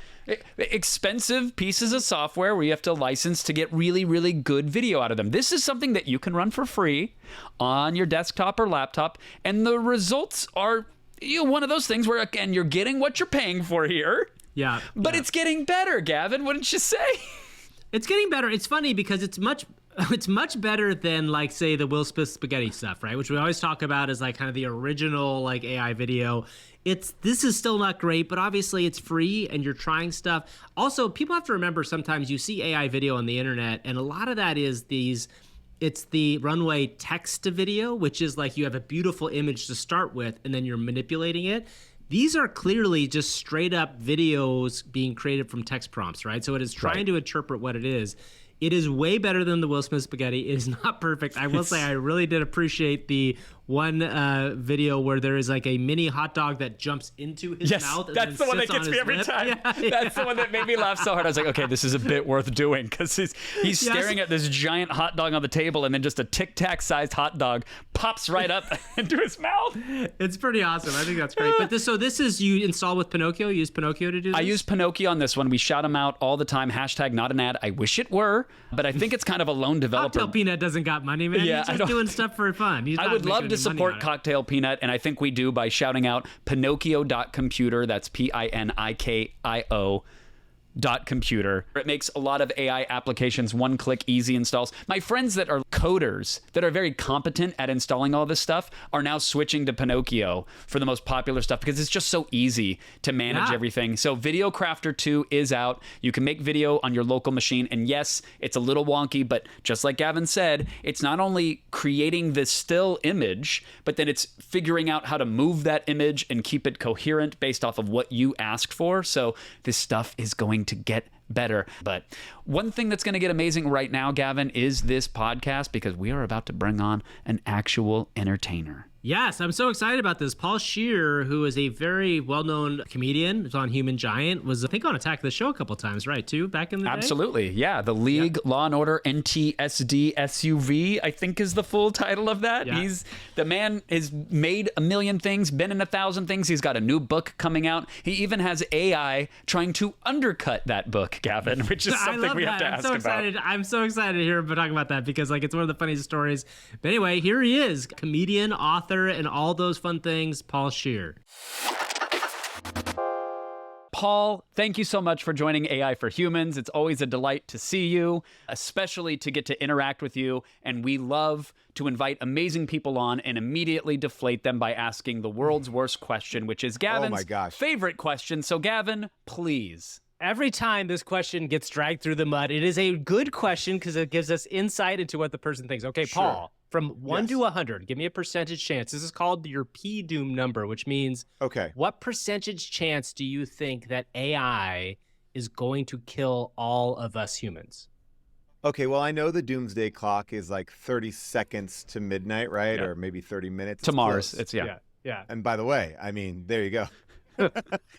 S2: expensive pieces of software where you have to license to get really, really good video out of them. This is something that you can run for free on your desktop or laptop, and the results are one of those things where, again, you're getting what you're paying for here.
S1: Yeah.
S2: But it's getting better, Gavin, wouldn't you say?
S1: It's getting better. It's funny because it's much It's much better than, like, say, the Will Smith spaghetti stuff, right? Which we always talk about as like kind of the original like AI video. This is still not great, but obviously it's free and you're trying stuff. Also, people have to remember sometimes you see AI video on the internet, and a lot of that is it's the runway text to video, which is like you have a beautiful image to start with and then you're manipulating it. These are clearly just straight up videos being created from text prompts, right? So it is trying to interpret what it is. It is way better than the Will Smith spaghetti. It is not perfect. I will say I really did appreciate the one video where there is like a mini hot dog that jumps into his mouth. And
S2: that's the one that gets me every time. That's the one that made me laugh so hard. I was like, okay, this is a bit worth doing, because he's staring at this giant hot dog on the table, and then just a Tic Tac sized hot dog pops right up into his mouth.
S1: It's pretty awesome. I think that's great. But this is you install with Pinocchio. You use Pinocchio to do this?
S2: I use Pinocchio on this one. We shout him out all the time. Hashtag not an ad. I wish it were, but I think it's kind of a lone developer.
S1: Cocktail Peanut doesn't got money, man.
S2: Yeah,
S1: He's just doing stuff for fun. He's
S2: I
S1: not
S2: would
S1: making
S2: love to
S1: any money
S2: support
S1: on it.
S2: Cocktail Peanut, and I think we do by shouting out Pinocchio.computer. That's Pinikio. .computer. It makes a lot of AI applications one-click easy installs. My friends that are coders, that are very competent at installing all this stuff, are now switching to Pinocchio for the most popular stuff because it's just so easy to manage everything. So Video Crafter 2 is out. You can make video on your local machine, and yes, it's a little wonky, but just like Gavin said, it's not only creating the still image, but then it's figuring out how to move that image and keep it coherent based off of what you asked for. So this stuff is going to get better. But one thing that's going to get amazing right now, Gavin, is this podcast, because we are about to bring on an actual entertainer.
S1: Yes, I'm so excited about this. Paul Scheer, who is a very well-known comedian, was on Human Giant, was I think on Attack the Show a couple times, right? Too back in the day.
S2: Absolutely, yeah. The League, Law and Order, NTSD, SUV, I think is the full title of that.
S1: Yeah.
S2: The man has made a million things, been in 1,000 things. He's got a new book coming out. He even has AI trying to undercut that book, Gavin, which is something we have to ask about.
S1: I'm so excited to hear him talking about that because like it's one of the funniest stories. But anyway, here he is, comedian, author, and all those fun things, Paul Scheer.
S2: Paul, thank you so much for joining AI for Humans. It's always a delight to see you, especially to get to interact with you. And we love to invite amazing people on and immediately deflate them by asking the world's worst question, which is Gavin's favorite question. So Gavin, please.
S1: Every time this question gets dragged through the mud, it is a good question because it gives us insight into what the person thinks. Okay, Paul, from 1 to 100, give me a percentage chance. This is called your P-Doom number, which means what percentage chance do you think that AI is going to kill all of us humans?
S5: Okay, well, I know the doomsday clock is like 30 seconds to midnight, right?
S1: Yeah.
S5: Or maybe 30 minutes.
S2: To Mars.
S5: Close.
S2: It's,
S1: Yeah.
S5: And by the way, I mean, there you go.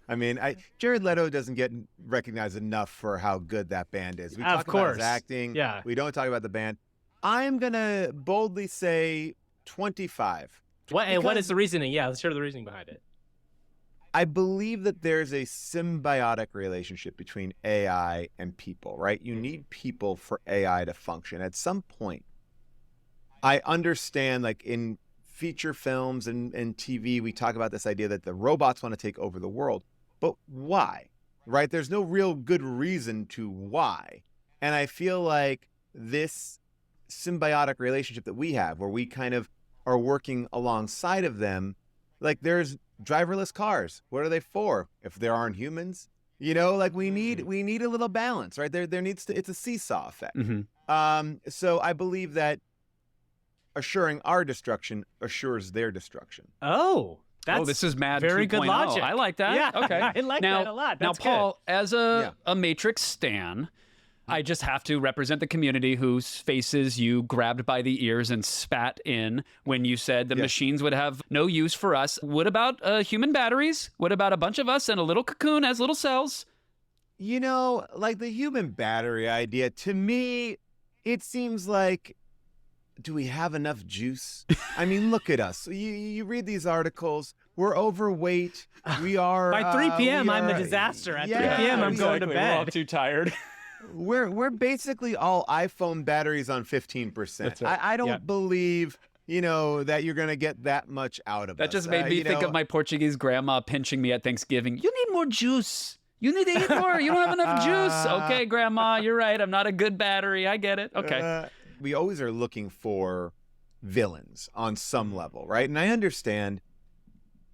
S5: I mean, Jared Leto doesn't get recognized enough for how good that band is. We talk about his acting.
S1: Yeah.
S5: We don't talk about the band. I'm going to boldly say 25.
S1: What is the reasoning? Yeah, let's hear the reasoning behind it.
S5: I believe that there's a symbiotic relationship between AI and people, right? You need people for AI to function. At some point, I understand, like in feature films and TV, we talk about this idea that the robots want to take over the world. But why? Right? There's no real good reason to why. And I feel like this symbiotic relationship that we have, where we kind of are working alongside of them, like there's driverless cars. What are they for? If there aren't humans, you know, like we need a little balance, right? There needs to, it's a seesaw effect. So I believe that assuring our destruction assures their destruction.
S2: This is mad.
S1: Very good
S2: 2.0.
S1: logic.
S2: I like that.
S1: Yeah,
S2: Okay.
S1: I like that a lot. That's
S2: now, Paul,
S1: good.
S2: as a Matrix stan, I just have to represent the community whose faces you grabbed by the ears and spat in when you said the machines would have no use for us. What about human batteries? What about a bunch of us in a little cocoon as little cells?
S5: You know, like the human battery idea, to me, it seems like, do we have enough juice? I mean, look at us. You read these articles. We're overweight. We are.
S1: By 3 p.m., I'm a disaster. At 3 p.m., I'm going to bed.
S2: We're all too tired.
S5: We're basically all iPhone batteries on 15%. I don't believe, you know, that you're going to get that much out of us.
S2: That just made me think of my Portuguese grandma pinching me at Thanksgiving. You need more juice. You need to eat more. You don't have enough juice. Okay, grandma, you're right. I'm not a good battery. I get it. Okay.
S5: we always are looking for villains on some level, right? And I understand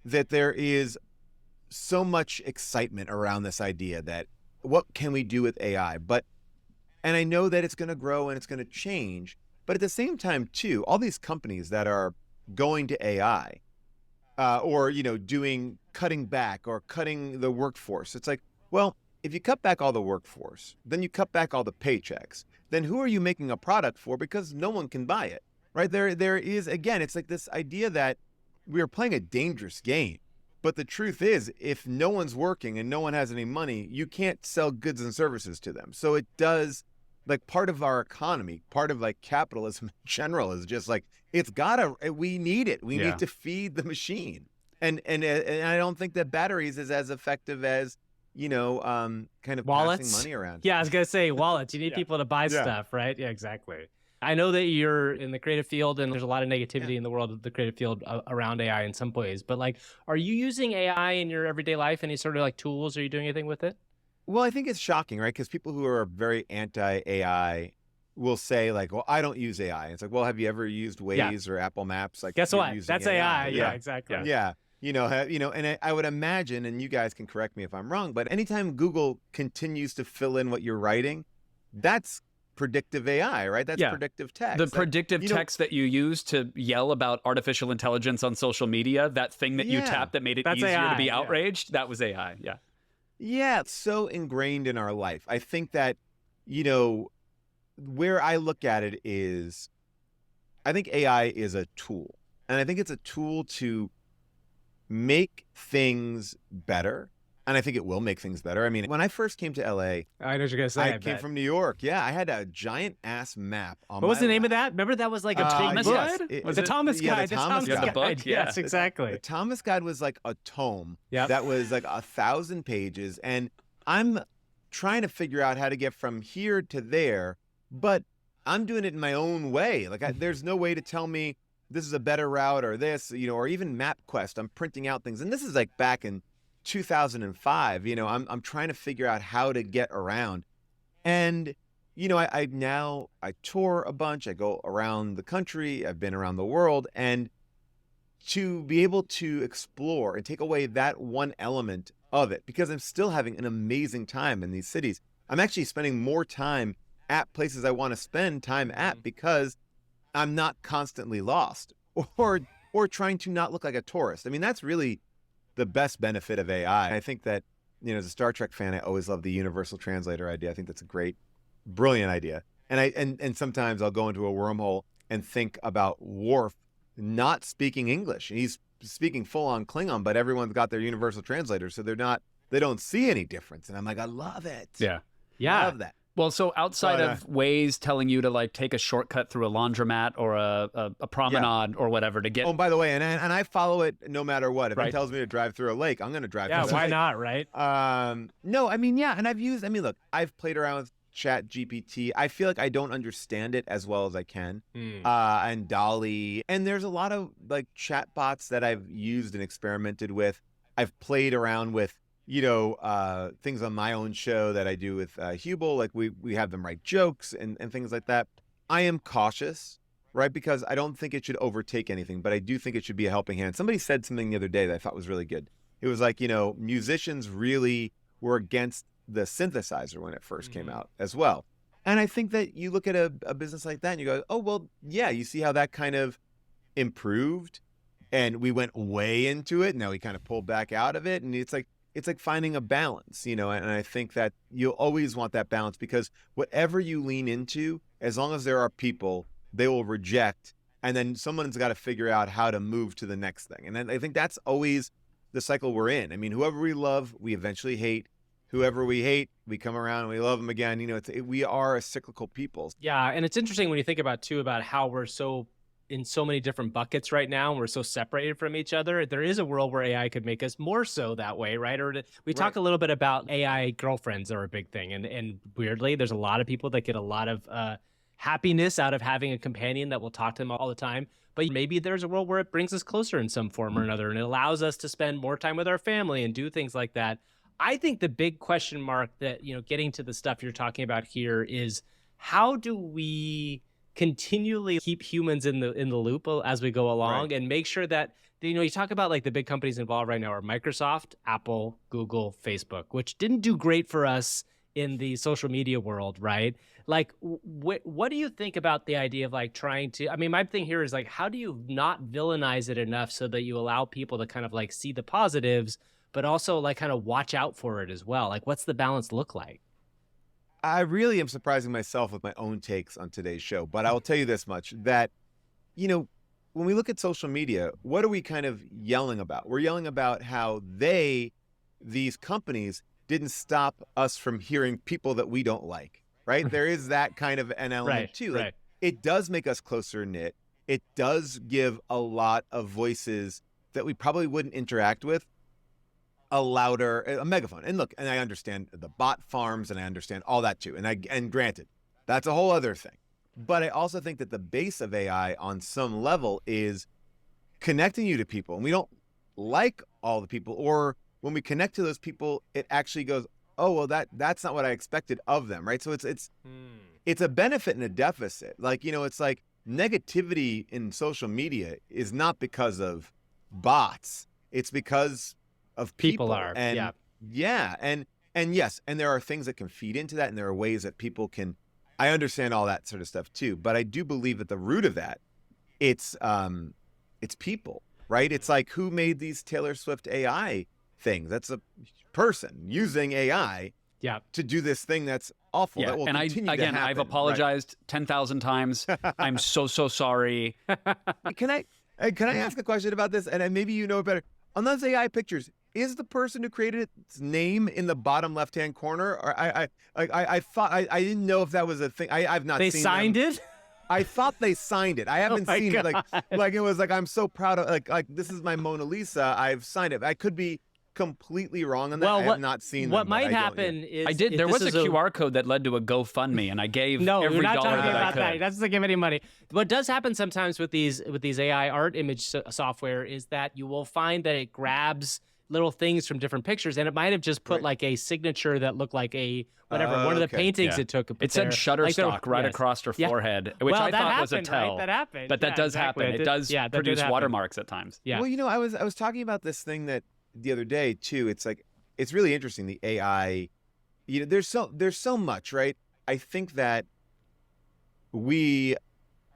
S5: that there is so much excitement around this idea that what can we do with AI? And I know that it's going to grow and it's going to change, but at the same time too, all these companies that are going to AI, or, doing cutting back or cutting the workforce. It's like, well, if you cut back all the workforce, then you cut back all the paychecks, then who are you making a product for? Because no one can buy it, right? There is, again, it's like this idea that we are playing a dangerous game. But the truth is, if no one's working and no one has any money, you can't sell goods and services to them. So it does, like, part of our economy, part of like capitalism in general is just like, we need it. We need to feed the machine. And I don't think that batteries is as effective as, kind of
S1: Wallets?
S5: passing money around.
S1: Yeah, I was going to say wallets. You need people to buy stuff, right? Yeah, exactly. I know that you're in the creative field and there's a lot of negativity in the world of the creative field around AI in some ways, but like, are you using AI in your everyday life? Any sort of like tools? Are you doing anything with it?
S5: Well, I think it's shocking, right? Because people who are very anti-AI will say like, well, I don't use AI. It's like, well, have you ever used Waze or Apple Maps? Like,
S1: guess
S5: you're
S1: what?
S5: using
S1: That's AI. Yeah, exactly.
S5: Yeah. And I would imagine, and you guys can correct me if I'm wrong, but anytime Google continues to fill in what you're writing, that's predictive AI, right? That's predictive text.
S2: The predictive text that you use to yell about artificial intelligence on social media, that thing that you tapped that made it easier
S1: AI,
S2: to be outraged, that was AI. Yeah.
S5: Yeah, it's so ingrained in our life. I think that, where I look at it is, I think AI is a tool. And I think it's a tool to make things better. And I think it will make things better. I mean, when I first came to LA,
S1: I know what you're going to say.
S5: I came from New York. Yeah, I had a giant ass map on
S1: What was
S5: my
S1: the name of
S5: lap.
S1: that? Remember that was like a
S2: Thomas
S1: book?
S2: Guide?
S1: The Thomas
S5: Yeah,
S1: Guide.
S5: the Thomas Guide.
S2: The book? Yeah.
S1: Yes, exactly.
S5: The Thomas Guide was like a tome
S1: Yep.
S5: that was like 1,000 pages. And I'm trying to figure out how to get from here to there, but I'm doing it in my own way. Like there's no way to tell me this is a better route or this, or even MapQuest. I'm printing out things. And this is like back in 2005, I'm trying to figure out how to get around. And, I tour a bunch. I go around the country. I've been around the world. And to be able to explore and take away that one element of it, because I'm still having an amazing time in these cities. I'm actually spending more time at places I want to spend time at because I'm not constantly lost or trying to not look like a tourist. I mean, that's really the best benefit of AI. I think that, as a Star Trek fan, I always love the universal translator idea. I think that's a great, brilliant idea. And sometimes I'll go into a wormhole and think about Worf not speaking English. He's speaking full on Klingon, but everyone's got their universal translator, so they don't see any difference. And I'm like, I love it.
S2: Yeah.
S5: Love that.
S2: Well, so outside of Waze telling you to like take a shortcut through a laundromat or a promenade or whatever to get.
S5: Oh, by the way, and I follow it no matter what. If
S2: Right.
S5: it tells me to drive through a lake, I'm going to drive
S1: Yeah,
S5: through a
S1: why
S5: lake.
S1: not, right?
S5: No, I mean, yeah, and look, I've played around with Chat GPT. I feel like I don't understand it as well as I can. And Dolly, and there's a lot of like chat bots that I've used and experimented with. I've played around with, things on my own show that I do with Hubel. Like we have them write jokes and things like that. I am cautious, right? Because I don't think it should overtake anything, but I do think it should be a helping hand. Somebody said something the other day that I thought was really good. It was like, musicians really were against the synthesizer when it first came out as well. And I think that you look at a business like that and you go, oh, well, yeah, you see how that kind of improved and we went way into it. Now we kind of pulled back out of it. And it's like finding a balance, and I think that you'll always want that balance because whatever you lean into, as long as there are people, they will reject. And then someone's got to figure out how to move to the next thing. And then I think that's always the cycle we're in. I mean, whoever we love, we eventually hate. Whoever we hate, we come around and we love them again. We are a cyclical people.
S1: Yeah, and it's interesting when you think about how we're so in so many different buckets right now and we're so separated from each other. There is a world where AI could make us more so that way, right? We talk a little bit about AI girlfriends are a big thing. And weirdly, there's a lot of people that get a lot of happiness out of having a companion that will talk to them all the time. But maybe there's a world where it brings us closer in some form or another, and it allows us to spend more time with our family and do things like that. I think the big question mark that, getting to the stuff you're talking about here is how do we continually keep humans in the loop as we go along, and make sure that, you know, you talk about like the big companies involved right now are Microsoft, Apple, Google, Facebook, which didn't do great for us in the social media world, right? Like, what do you think about the idea of like trying to, I mean, my thing here is like, how do you not villainize it enough so that you allow people to kind of like see the positives, but also like kind of watch out for it as well? Like, what's the balance look like?
S5: I really am surprising myself with my own takes on today's show, but I will tell you this much, that, you know, when we look at social media, what are we kind of yelling about? We're yelling about how these companies didn't stop us from hearing people that we don't like, right? There is that kind of an element too. Like, it does make us closer knit. It does give a lot of voices that we probably wouldn't interact with a megaphone. And look, and I understand the bot farms and I understand all that too. And granted, that's a whole other thing. But I also think that the base of AI on some level is connecting you to people. And we don't like all the people, or when we connect to those people, it actually goes, oh, well, that's not what I expected of them, right? So it's a benefit and a deficit. Like, you know, it's like negativity in social media is not because of bots. It's because of people. And yes, and there are things that can feed into that, and there are ways that people can. I understand all that sort of stuff too, but I do believe at the root of that, it's people, right? It's like, who made these Taylor Swift AI things? That's a person using AI to do this thing that's awful. That will continue to happen.
S2: I've apologized 10,000 times. I'm so sorry.
S5: Can I ask a question about this? And maybe you know better. On those AI pictures, is the person who created its name in the bottom left-hand corner? Or I thought I didn't know if that was a thing. I've not seen.
S1: They signed it.
S5: I thought they signed it. I haven't seen it. Like it was like, I'm so proud of like this is my Mona Lisa. I've signed it. I could be completely wrong on that. I have not seen
S1: what
S5: them,
S1: might happen is
S2: I did. There was a QR code that led to a GoFundMe, and I gave every
S1: we're not
S2: dollar
S1: talking
S2: that
S1: about
S2: I could.
S1: that. That's not give any money. What does happen sometimes with these AI art image software is that you will find that it grabs little things from different pictures, and it might have just put like a signature that looked like a whatever one of the paintings it took.
S2: It said Shutterstock right across her forehead, which I thought was a tell.
S1: Right? That happened,
S2: but that does happen. It does produce watermarks at times.
S1: Yeah.
S5: Well, you know, I was talking about this thing that the other day too. It's like, it's really interesting, the AI. You know, there's so much, right? I think that we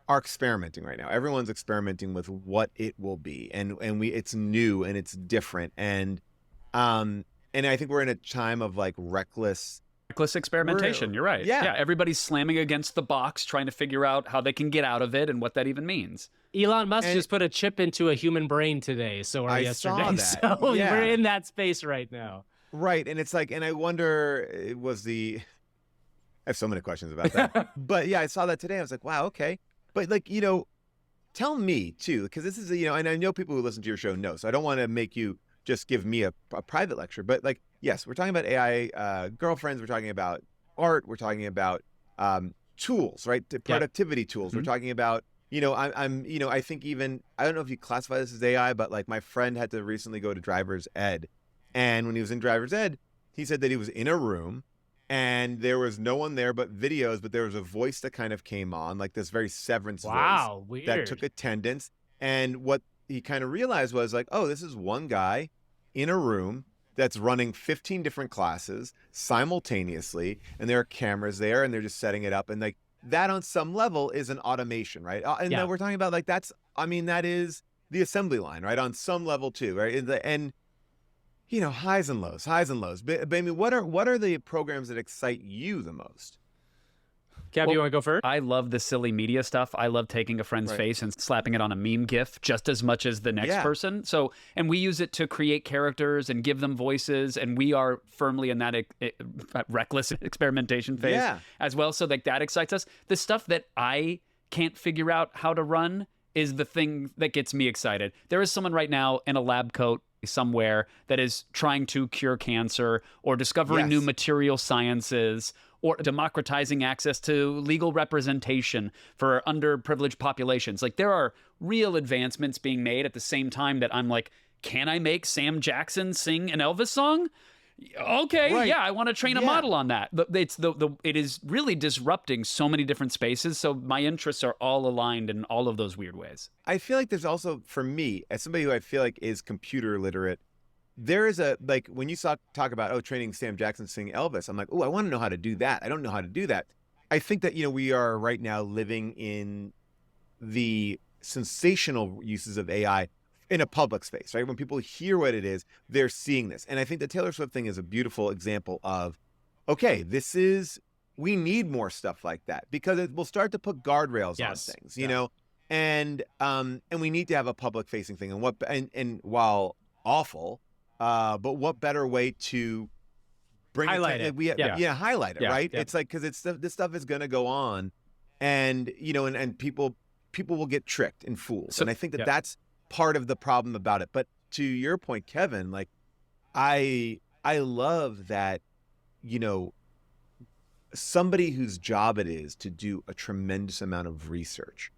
S5: are experimenting right now. Everyone's experimenting with what it will be, and it's new and it's different, and I think we're in a time of like reckless
S2: experimentation. You're right. Yeah, everybody's slamming against the box, trying to figure out how they can get out of it and what that even means.
S1: Elon Musk just put a chip into a human brain today, yesterday.
S5: Saw that.
S1: So we're in that space right now.
S5: Right, and it's like, and I wonder, I have so many questions about that. But yeah, I saw that today. I was like, wow, okay. But like, you know, tell me too, because this is, you know, and I know people who listen to your show know, so I don't want to make you just give me a private lecture. But like, yes, we're talking about AI girlfriends. We're talking about art. We're talking about tools, right? Productivity tools. We're talking about, you know, I'm, you know, I think even, I don't know if you classify this as AI, but like my friend had to recently go to driver's ed. And when he was in driver's ed, he said that he was in a room and there was no one there but videos, but there was a voice that kind of came on, like this very Severance voice
S1: weird.
S5: that took attendance. And what he kind of realized was like, oh, this is one guy in a room that's running 15 different classes simultaneously, and there are cameras there, and they're just setting it up. And like that on some level is an automation, right? And then we're talking about like, that is the assembly line, right? On some level too, right? And you know, highs and lows. But I mean, what are the programs that excite you the most?
S1: Gab, you want to go first?
S2: I love the silly media stuff. I love taking a friend's face and slapping it on a meme GIF just as much as the next person. So, and we use it to create characters and give them voices, and we are firmly in that reckless experimentation phase as well. So like that excites us. The stuff that I can't figure out how to run is the thing that gets me excited. There is someone right now in a lab coat somewhere that is trying to cure cancer or discovering new material sciences or democratizing access to legal representation for underprivileged populations. Like there are real advancements being made at the same time that I'm like, can I make Sam Jackson sing an Elvis song? Okay,
S5: Right.
S2: yeah, I want to train a
S5: Yeah.
S2: model on that. It is really disrupting so many different spaces. So my interests are all aligned in all of those weird ways.
S5: I feel like there's also, for me, as somebody who I feel like is computer literate, there is a, like, when you talk about, training Sam Jackson sing Elvis, I'm like, I want to know how to do that. I don't know how to do that. I think that, we are right now living in the sensational uses of AI in a public space, right? When people hear what it is, they're seeing this. And I think the Taylor Swift thing is a beautiful example of, okay, we need more stuff like that, because it will start to put guardrails
S1: Yes.
S5: on things, and we need to have a public facing thing. And while awful, but what better way to bring
S1: Highlight
S5: it?
S1: it.
S5: We highlight it,
S2: Yeah.
S5: right?
S1: Yeah.
S5: It's like, because this stuff is going to go on, and and people will get tricked and fooled.
S2: So-
S5: And I think that
S1: yeah.
S5: that's part of the problem about it. But to your point, Kevin, like, I love that, somebody whose job it is to do a tremendous amount of research,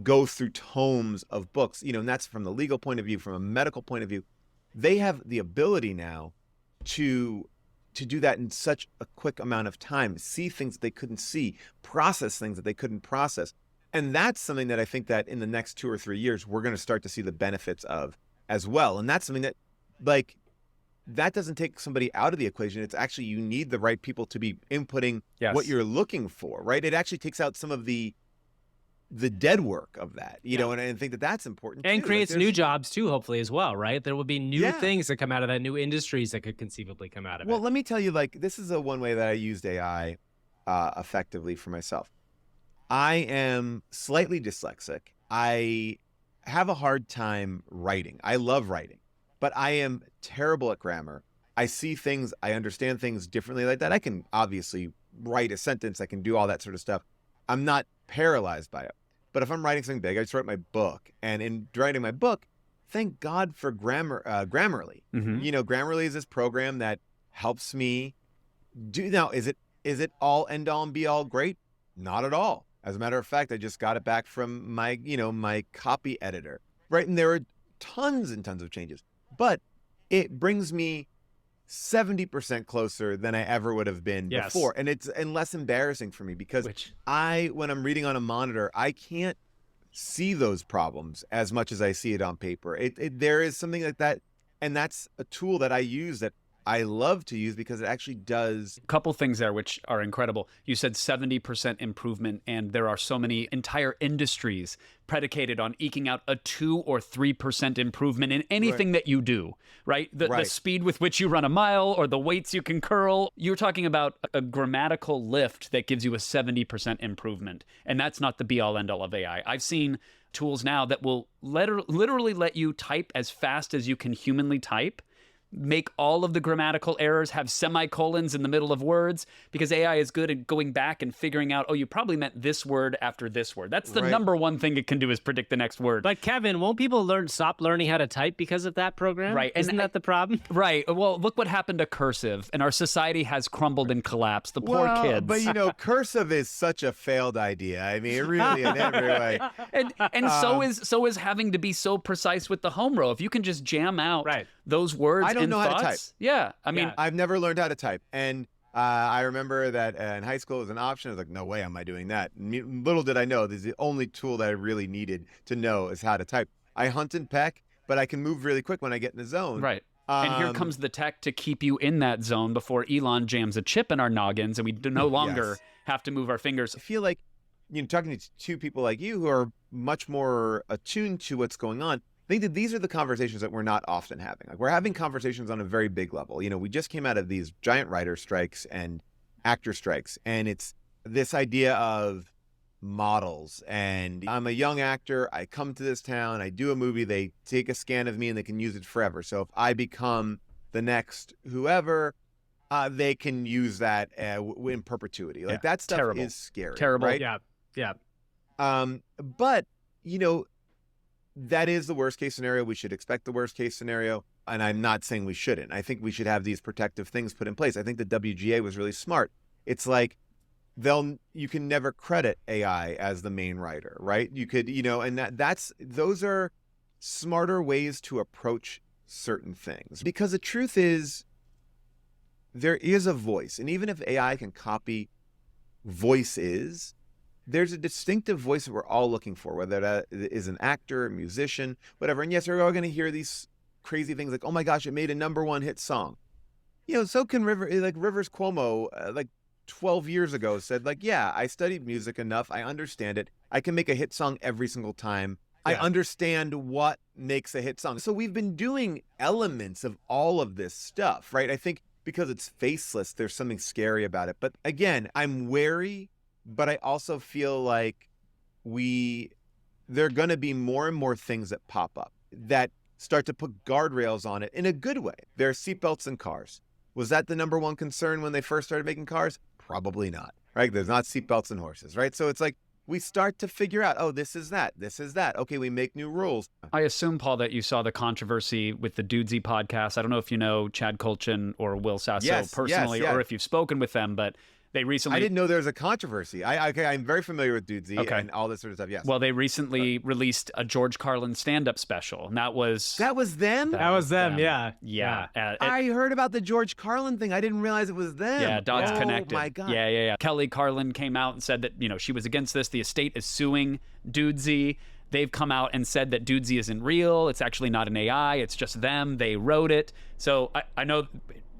S5: go through tomes of books, and that's from the legal point of view, from a medical point of view. They have the ability now to do that in such a quick amount of time, see things that they couldn't see, process things that they couldn't process. And that's something that I think that in the next 2 or 3 years, we're going to start to see the benefits of as well. And that's something that, like, that doesn't take somebody out of the equation. It's actually, you need the right people to be inputting
S2: Yes.
S5: what you're looking for, right? It actually takes out some of the dead work of that, and I think that that's important
S1: And
S5: too.
S1: creates
S5: Like,
S1: new
S5: there's-
S1: jobs too, hopefully, as well, right? There will be new
S5: Yeah.
S1: things that come out of that, new industries that could conceivably come out of
S5: Well,
S1: it.
S5: let me tell you, like, this is one way that I used AI effectively for myself. I am slightly dyslexic. I have a hard time writing. I love writing, but I am terrible at grammar. I see things, I understand things differently like that. I can obviously write a sentence. I can do all that sort of stuff. I'm not paralyzed by it. But if I'm writing something big, I just write my book. And in writing my book, thank God for Grammarly.
S2: Mhm.
S5: Grammarly is this program that helps me do. Now, is it all end all and be all great? Not at all. As a matter of fact, I just got it back from my copy editor, right? And there are tons and tons of changes, but it brings me 70% closer than I ever would have been
S1: Yes.
S5: before. And it's less embarrassing for me, because
S1: Which
S5: when I'm reading on a monitor, I can't see those problems as much as I see it on paper. There is something like that. And that's a tool that I use that I love to use, because it actually does.
S2: Couple things there which are incredible. You said 70% improvement, and there are so many entire industries predicated on eking out a 2 or 3% improvement in anything that you do, right? The
S5: Right.
S2: speed with which you run a mile, or the weights you can curl. You're talking about a grammatical lift that gives you a 70% improvement, and that's not the be all end all of AI. I've seen tools now that will literally let you type as fast as you can humanly type, make all of the grammatical errors, have semicolons in the middle of words, because AI is good at going back and figuring out, you probably meant this word after this word. That's the
S5: Right.
S2: number one thing it can do, is predict the next word.
S1: But Kevin, won't people stop learning how to type because of that program?
S2: Right, and
S1: Isn't that the problem?
S2: Right. Well, look what happened to cursive, and our society has crumbled and collapsed. The poor kids.
S5: But cursive is such a failed idea. I mean, really, in every way.
S2: and so is having to be so precise with the home row. If you can just jam out
S1: Right.
S2: those words
S5: I don't
S2: and
S5: know how to
S2: thoughts,
S5: type.
S2: yeah. I mean,
S1: Yeah.
S5: I've never learned how to type. And I remember that in high school it was an option. I was like, no way am I doing that. Little did I know, this is the only tool that I really needed to know is how to type. I hunt and peck, but I can move really quick when I get in the zone.
S2: right. And here
S5: Um,
S2: comes the tech to keep you in that zone before Elon jams a chip in our noggins, and we no longer
S5: Yes.
S2: have to move our fingers.
S5: I feel like, talking to two people like you who are much more attuned to what's going on, I think that these are the conversations that we're not often having. Like, we're having conversations on a very big level. We just came out of these giant writer strikes and actor strikes, and it's this idea of models. And I'm a young actor. I come to this town. I do a movie. They take a scan of me and they can use it forever. So if I become the next whoever, they can use that in perpetuity. Like, that stuff
S2: terrible.
S5: is scary.
S2: Terrible.
S5: Right?
S1: Yeah.
S5: But that is the worst case scenario. We should expect the worst case scenario. And I'm not saying we shouldn't. I think we should have these protective things put in place. I think the WGA was really smart. It's like, you can never credit AI as the main writer, right? You could, and those are smarter ways to approach certain things. Because the truth is, there is a voice. And even if AI can copy voices, there's a distinctive voice that we're all looking for, whether that is an actor, a musician, whatever. And yes, we're all going to hear these crazy things like, oh my gosh, it made a #1 hit song. So can Rivers Cuomo, like 12 years ago said, like, yeah, I studied music enough. I understand it. I can make a hit song every single time. I understand what makes a hit song. So we've been doing elements of all of this stuff, right? I think because it's faceless, there's something scary about it. But again, I'm wary, but I also feel like there are going to be more and more things that pop up that start to put guardrails on it in a good way. There are seatbelts in cars. Was that the #1 concern when they first started making cars? Probably not, right? There's not seatbelts in horses, right? So it's like, we start to figure out, oh, this is that. Okay, we make new rules.
S2: I assume, Paul, that you saw the controversy with the Dudesy podcast. I don't know if you know Chad Kultgen or Will Sasso personally, or if you've spoken with them, but they recently...
S5: I didn't know there was a controversy. I'm very familiar with Dudesy and all this sort of stuff, yes.
S2: Well, they recently released a George Carlin stand-up special, and that was...
S5: That was them?
S1: That was them, yeah.
S2: Yeah.
S5: I heard about the George Carlin thing. I didn't realize it was them.
S2: Yeah, dots connected.
S5: Oh, my God.
S2: Yeah. Kelly Carlin came out and said that, she was against this. The estate is suing Dudesy. They've come out and said that Dudesy isn't real. It's actually not an AI. It's just them. They wrote it. So I know...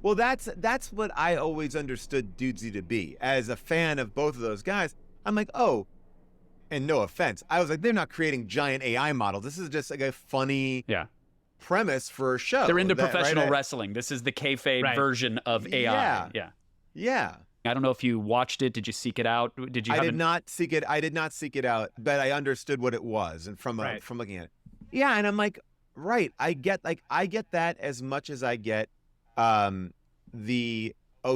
S5: Well, that's what I always understood Dudesy to be. As a fan of both of those guys, I'm like, oh, and no offense, I was like, they're not creating giant AI models. This is just like a funny premise for a show.
S2: They're into professional wrestling. This is the kayfabe version of AI.
S5: Yeah.
S2: I don't know if you watched it. Did you seek it out?
S5: I did not seek it out, but I understood what it was, and from looking at it. Yeah, and I'm like, right. I get that as much as I get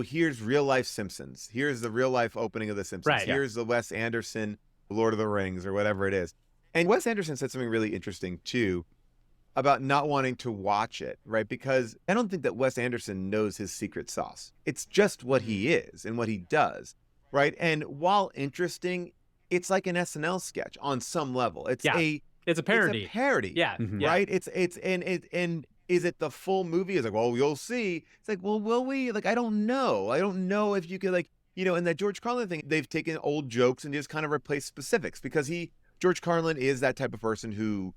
S5: here's real life Simpsons. Here's the real life opening of the Simpsons.
S1: Right,
S5: here's the Wes Anderson Lord of the Rings or whatever it is. And Wes Anderson said something really interesting too about not wanting to watch it, right? Because I don't think that Wes Anderson knows his secret sauce. It's just what he is and what he does, right? And while interesting, it's like an SNL sketch on some level. It's a parody.
S1: It's a parody. Yeah.
S5: Right? And is it the full movie? It's like, well, you'll see. It's like, well, will we? Like, I don't know. I don't know if you could, like, in that George Carlin thing, they've taken old jokes and just kind of replaced specifics because George Carlin is that type of person who,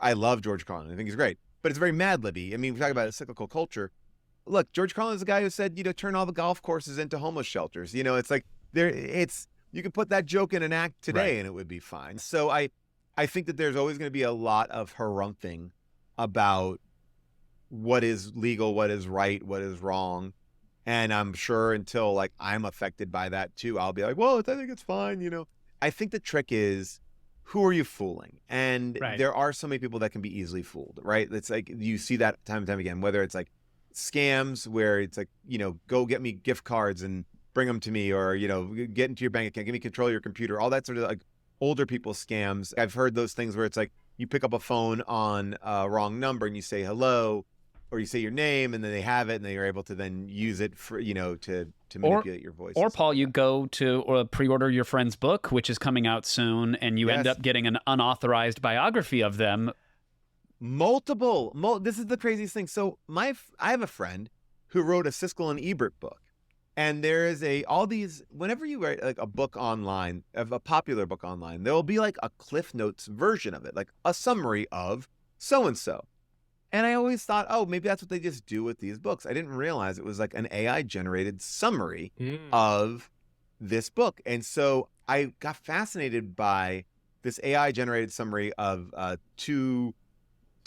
S5: I love George Carlin. I think he's great, but it's very Mad Libby. I mean, we talk about a cyclical culture. Look, George Carlin is the guy who said, turn all the golf courses into homeless shelters. It's like you could put that joke in an act today and it would be fine. So I think that there's always going to be a lot of harumphing about what is legal, what is right, what is wrong. And I'm sure until like I'm affected by that too, I'll be like, well, I think it's fine. I think the trick is, who are you fooling? And there are so many people that can be easily fooled, right? It's like, you see that time and time again, whether it's like scams where it's like, go get me gift cards and bring them to me, or, get into your bank account, give me control of your computer, all that sort of like older people scams. I've heard those things where it's like, you pick up a phone on a wrong number and you say hello, or you say your name, and then they have it, and they are able to then use it for, to manipulate your voice.
S2: Or, Paul, you go to pre-order your friend's book, which is coming out soon, and you end up getting an unauthorized biography of them.
S5: This is the craziest thing. So I have a friend who wrote a Siskel and Ebert book, and there is whenever you write like a book online, a popular book online, there will be like a Cliff Notes version of it, like a summary of so-and-so. And I always thought, oh, maybe that's what they just do with these books. I didn't realize it was like an AI-generated summary of this book. And so I got fascinated by this AI-generated summary of two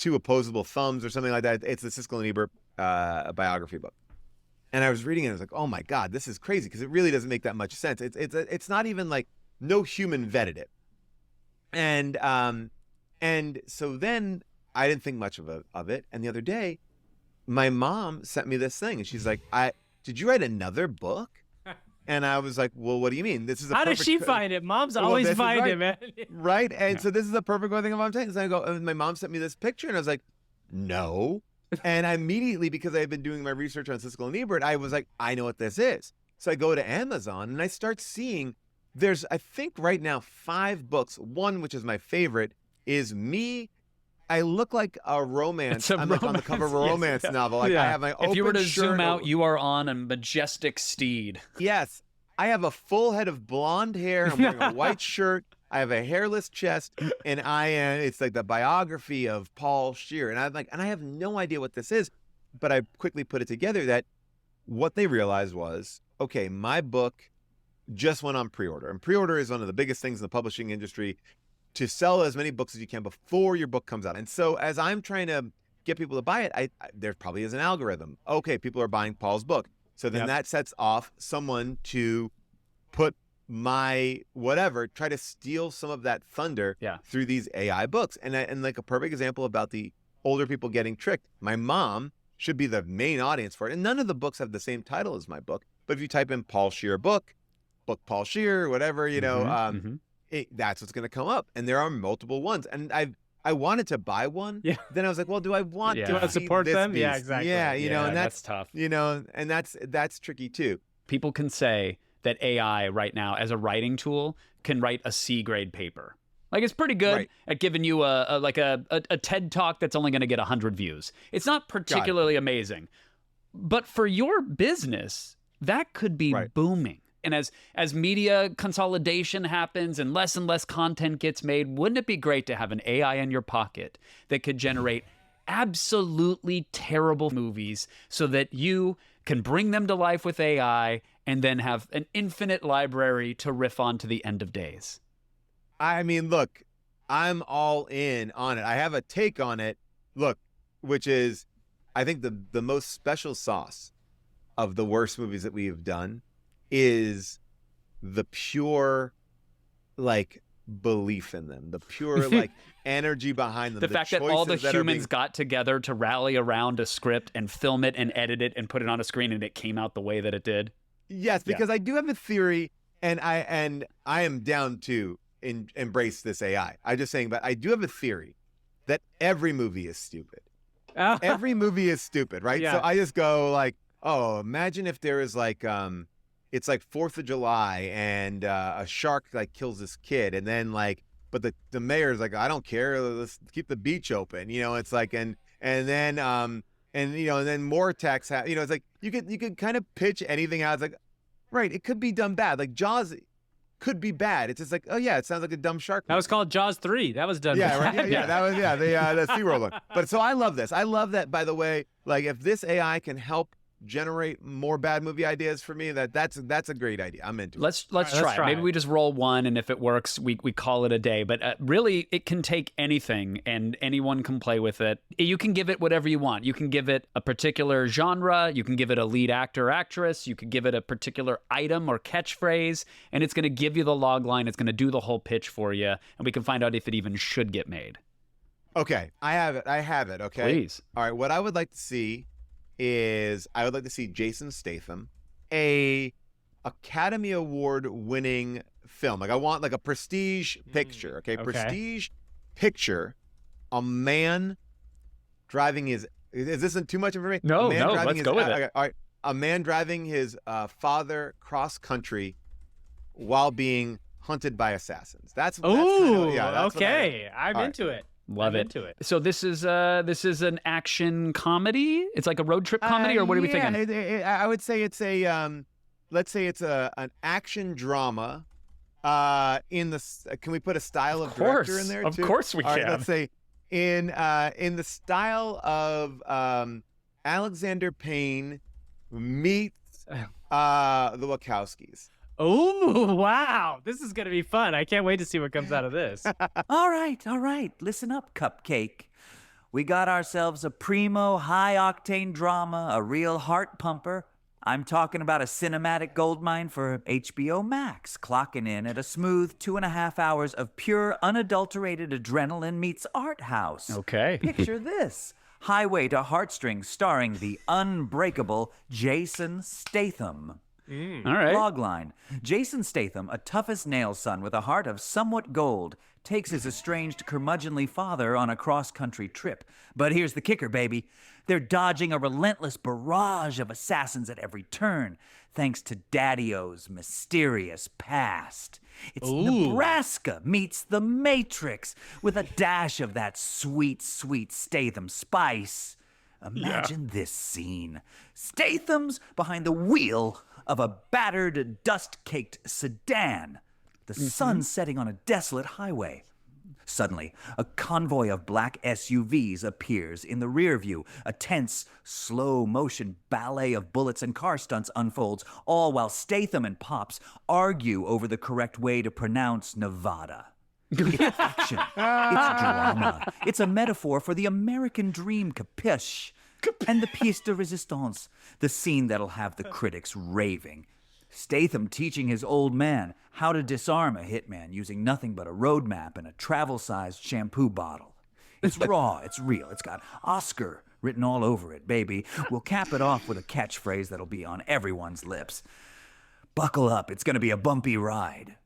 S5: opposable thumbs or something like that. It's the Siskel and Ebert biography book. And I was reading it, and I was like, oh my God, this is crazy, because it really doesn't make that much sense. It's not even like, no human vetted it. And so then I didn't think much of it. And the other day, my mom sent me this thing, and she's like, did you write another book? And I was like, well, what do you mean? This is
S1: how does she find it? Moms always find it, man.
S5: Right? And so this is the perfect thing I'm saying. So I go, and my mom sent me this picture, and I was like, no. And I immediately, because I had been doing my research on Siskel and Ebert, I was like, I know what this is. So I go to Amazon, and I start seeing there's, I think right now, 5 books. One, which is my favorite, is me I look like a romance.
S2: It's a
S5: I'm like on the cover of a
S2: romance,
S5: romance novel. Like I have my open
S2: If you were to
S5: shirt
S2: zoom out,
S5: over-
S2: you are on a majestic steed.
S5: Yes, I have a full head of blonde hair. I'm wearing a white shirt. I have a hairless chest, and it's like the biography of Paul Scheer. And I have no idea what this is, but I quickly put it together that what they realized was, okay, my book just went on pre-order. And pre-order is one of the biggest things in the publishing industry, to sell as many books as you can before your book comes out. And so as I'm trying to get people to buy it, there probably is an algorithm. Okay, people are buying Paul's book. So then that sets off someone to put my whatever, try to steal some of that thunder through these AI books. And like a perfect example about the older people getting tricked, my mom should be the main audience for it. And none of the books have the same title as my book. But if you type in Paul Scheer book Paul Scheer, whatever, that's what's going to come up. And there are multiple ones. And I wanted to buy one. Yeah. Then I was like, well, do I want to
S1: support them?
S5: Beast?
S1: Yeah, exactly.
S5: Yeah, and
S2: that's tough.
S5: And that's tricky too.
S2: People can say that AI right now, as a writing tool, can write a C grade paper. Like, it's pretty good at giving you a TED Talk that's only going to get 100 views. It's not particularly amazing. But for your business, that could be booming. And as media consolidation happens and less content gets made, wouldn't it be great to have an AI in your pocket that could generate absolutely terrible movies so that you can bring them to life with AI and then have an infinite library to riff on to the end of days?
S5: I mean, look, I'm all in on it. I have a take on it, which is, I think the most special sauce of the worst movies that we have done is the pure, belief in them, the pure, energy behind them.
S2: The fact that all the humans got together to rally around a script and film it and edit it and put it on a screen and it came out the way that it did.
S5: Yes, because I do have a theory, and I am down to embrace this AI. I'm just saying, but I do have a theory that every movie is stupid. Every movie is stupid, right?
S1: Yeah.
S5: So I just go imagine if there is it's 4th of July and a shark kills this kid, and then but the mayor's I don't care, let's keep the beach open, it's and then more attacks happen, it's you could kind of pitch anything out. It's it could be done bad, Jaws could be bad. It's just it sounds like a dumb shark movie.
S1: That was called Jaws 3. That was done.
S5: Yeah, right. Yeah, that was the SeaWorld one. But so I love this. I love that, by the way, if this AI can help generate more bad movie ideas for me, that's a great idea. I'm into it.
S2: Let's try it. Maybe we just roll one, and if it works, we call it a day. But really, it can take anything, and anyone can play with it. You can give it whatever you want. You can give it a particular genre. You can give it a lead actor or actress. You could give it a particular item or catchphrase, and it's going to give you the log line. It's going to do the whole pitch for you, and we can find out if it even should get made.
S5: Okay, I have it. Okay,
S2: please.
S5: All right, what I would like to see is I would like to see Jason Statham, a Academy Award winning film. I want a prestige picture. Okay, prestige picture. A man driving his. Is this too much information?
S2: No. Let's go with it.
S5: Okay, all right, a man driving his father cross country while being hunted by assassins. That's
S1: okay. I'm into it.
S2: Love it.
S1: Into it.
S2: So this is an action comedy. It's like a road trip comedy, or what are we thinking?
S5: I would say it's let's say it's an action drama. Can we put a style of director in there too?
S2: Of course we can.
S5: Right, let's say in the style of Alexander Payne meets the Wachowskis.
S1: Oh, wow. This is going to be fun. I can't wait to see what comes out of this.
S6: All right. Listen up, Cupcake. We got ourselves a primo, high-octane drama, a real heart pumper. I'm talking about a cinematic goldmine for HBO Max, clocking in at a smooth 2.5 hours of pure, unadulterated adrenaline meets art house.
S2: Okay.
S6: Picture this. Highway to Heartstrings starring the unbreakable Jason Statham.
S2: All right.
S6: Logline. Jason Statham, a tough-as-nails son with a heart of somewhat gold, takes his estranged curmudgeonly father on a cross-country trip. But here's the kicker, baby. They're dodging a relentless barrage of assassins at every turn, thanks to Daddy-O's mysterious past. It's Nebraska meets the Matrix with a dash of that sweet, sweet Statham spice. Imagine this scene. Statham's behind the wheel of a battered, dust-caked sedan. The sun setting on a desolate highway. Suddenly, a convoy of black SUVs appears in the rear view. A tense, slow-motion ballet of bullets and car stunts unfolds, all while Statham and Pops argue over the correct way to pronounce Nevada. It's action. It's drama. It's a metaphor for the American dream, capiche? And the pièce de résistance, the scene that'll have the critics raving. Statham teaching his old man how to disarm a hitman using nothing but a road map and a travel-sized shampoo bottle. It's raw, it's real, it's got Oscar written all over it, baby. We'll cap it off with a catchphrase that'll be on everyone's lips. Buckle up, it's gonna be a bumpy ride.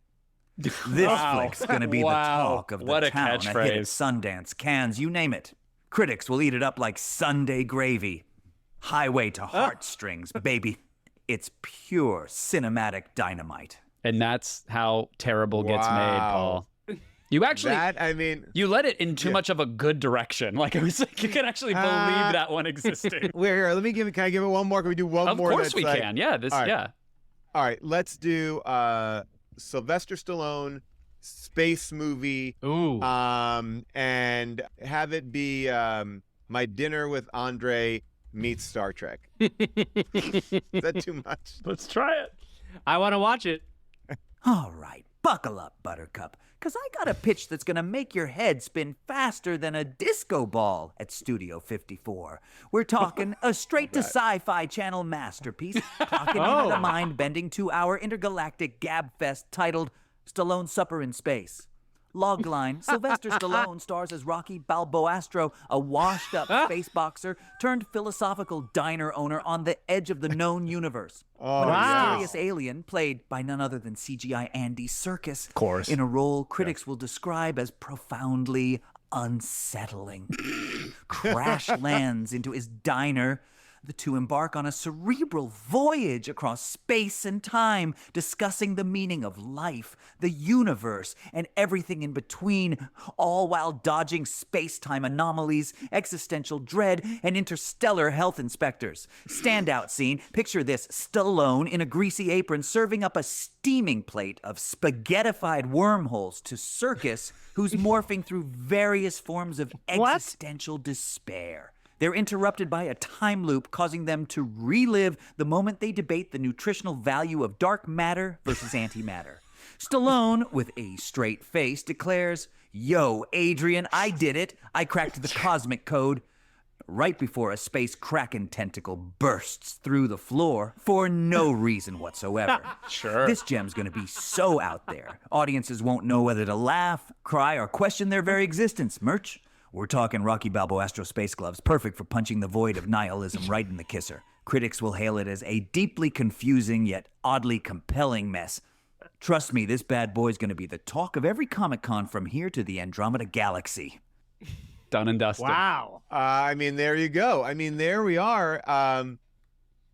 S6: This flick's gonna be the talk of the
S2: What a
S6: town. A hit at
S2: catchphrase.
S6: Sundance, Cannes, you name it. Critics will eat it up like Sunday gravy. Highway to heartstrings, baby. It's pure cinematic dynamite.
S2: And that's how terrible gets made, Paul. You actually, you led it in too much of a good direction. Like, it was like, you can actually believe that one existing.
S5: Here, can I give it one more? Can we do one
S2: Of
S5: more?
S2: course
S5: that's
S2: we
S5: like-
S2: can. Yeah,
S5: All right.
S2: yeah.
S5: All right, let's do Sylvester Stallone space movie.
S1: Ooh.
S5: And have it be My Dinner with Andre meets Star Trek. Is that too much?
S2: Let's try it.
S1: I want to watch it.
S6: All right, buckle up, Buttercup, because I got a pitch that's going to make your head spin faster than a disco ball at Studio 54. We're talking a straight-to-sci-fi channel masterpiece, clocking in at a mind-bending 2-hour intergalactic gabfest titled Stallone Supper in Space. Logline, Sylvester Stallone stars as Rocky Balboastro, a washed-up space boxer turned philosophical diner owner on the edge of the known universe. When a mysterious alien, played by none other than CGI Andy Serkis,
S2: Of course.
S6: in a role critics will describe as profoundly unsettling, crash lands into his diner. The two embark on a cerebral voyage across space and time, discussing the meaning of life, the universe, and everything in between, all while dodging space-time anomalies, existential dread, and interstellar health inspectors. Standout scene, picture this: Stallone in a greasy apron serving up a steaming plate of spaghettified wormholes to Serkis, who's morphing through various forms of existential despair. They're interrupted by a time loop, causing them to relive the moment they debate the nutritional value of dark matter versus antimatter. Stallone, with a straight face, declares, "Yo, Adrian, I did it. I cracked the cosmic code." Right before a space kraken tentacle bursts through the floor for no reason whatsoever.
S2: Sure.
S6: This gem's gonna be so out there, audiences won't know whether to laugh, cry, or question their very existence. Merch? We're talking Rocky Balboastro space gloves, perfect for punching the void of nihilism right in the kisser. Critics will hail it as a deeply confusing yet oddly compelling mess. Trust me, this bad boy's gonna be the talk of every Comic-Con from here to the Andromeda Galaxy.
S2: Done and dusted.
S1: Wow.
S5: There you go. There we are.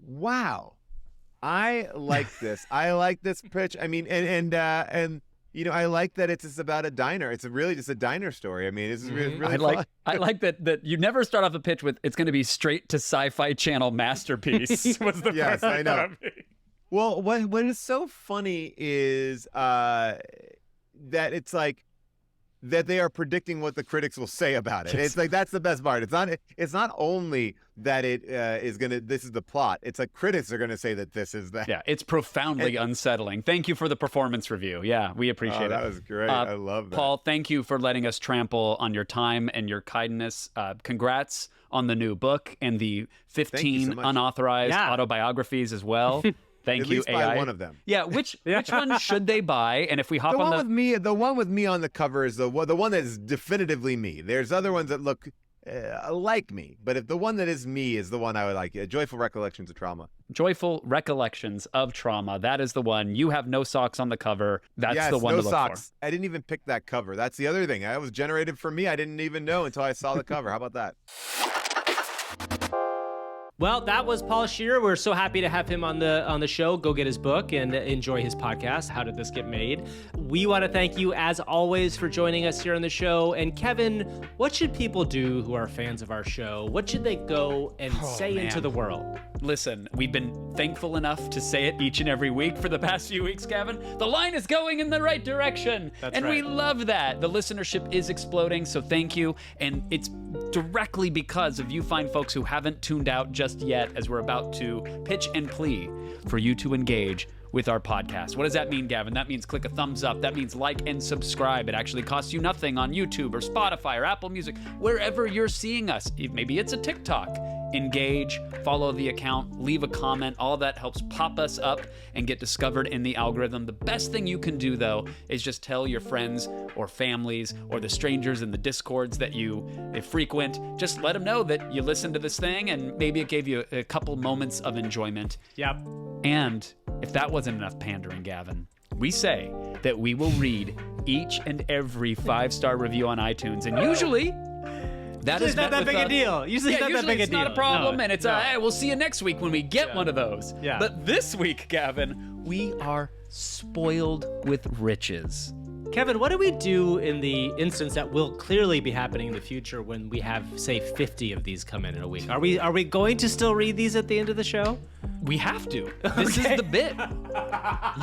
S5: Wow. I like this. I like this pitch. I like that it's just about a diner. It's really just a diner story. This is really fun.
S2: I like that you never start off a pitch with it's going to be straight to Sci-Fi Channel masterpiece. Was the
S5: Yes,
S2: first
S5: I know.
S2: thing.
S5: Well, what is so funny is that it's like that they are predicting what the critics will say about it.
S2: Yes.
S5: It's like that's the best part. It's not only that it is gonna. This is the plot. It's like critics are gonna say that this is that.
S2: Yeah, it's profoundly unsettling. Thank you for the performance review. Yeah, we appreciate it.
S5: That was great. I love that.
S2: Paul, thank you for letting us trample on your time and your kindness. Congrats on the new book and the 15
S5: so much.
S2: unauthorized autobiographies as well. Thank
S5: At
S2: you,
S5: least
S2: AI.
S5: buy one of them.
S2: Yeah, which one should they buy? And if we hop
S5: The
S2: on
S5: one with me on the cover is the one that is definitively me. There's other ones that look like me. But if the one that is me is the one I would like, Joyful Recollections of Trauma.
S2: Joyful Recollections of Trauma. That is the one. You have no socks on the cover. That's
S5: Yes,
S2: the one
S5: no
S2: to look
S5: socks. I didn't even pick that cover. That's the other thing. That was generated for me. I didn't even know until I saw the cover. How about that?
S1: Well, that was Paul Scheer. We're so happy to have him on the show. Go get his book and enjoy his podcast, How Did This Get Made? We want to thank you, as always, for joining us here on the show. And Kevin, what should people do who are fans of our show? What should they go and say
S2: man.
S1: into the world?
S2: Listen, we've been thankful enough to say it each and every week for the past few weeks, Gavin. The line is going in the right direction.
S1: That's
S2: and we
S1: right.
S2: love that. The listenership is exploding, so thank you. And it's directly because of you fine folks who haven't tuned out just yet, as we're about to pitch and plea for you to engage with our podcast. What does that mean, Gavin? That means click a thumbs up. That means like and subscribe. It actually costs you nothing on YouTube or Spotify or Apple Music, wherever you're seeing us. Maybe it's a TikTok. Engage, follow the account, leave a comment. All that helps pop us up and get discovered in the algorithm. The best thing you can do, though, is just tell your friends or families or the strangers in the Discords that you frequent. Just let them know that you listened to this thing and maybe it gave you a couple moments of enjoyment.
S1: Yep.
S2: And if that wasn't enough pandering, Gavin, we say that we will read each and every 5-star review on iTunes. And usually, that is
S1: not that big a deal. Usually it's not that big a
S2: it's not
S1: deal.
S2: a problem,
S1: No,
S2: and it's
S1: no.
S2: hey, we'll see you next week when we get one of those.
S1: Yeah.
S2: But this week, Gavin, we are spoiled with riches.
S1: Kevin, what do we do in the instance that will clearly be happening in the future when we have, say, 50 of these come in a week? Are we going to still read these at the end of the show?
S2: We have to. This is the bit.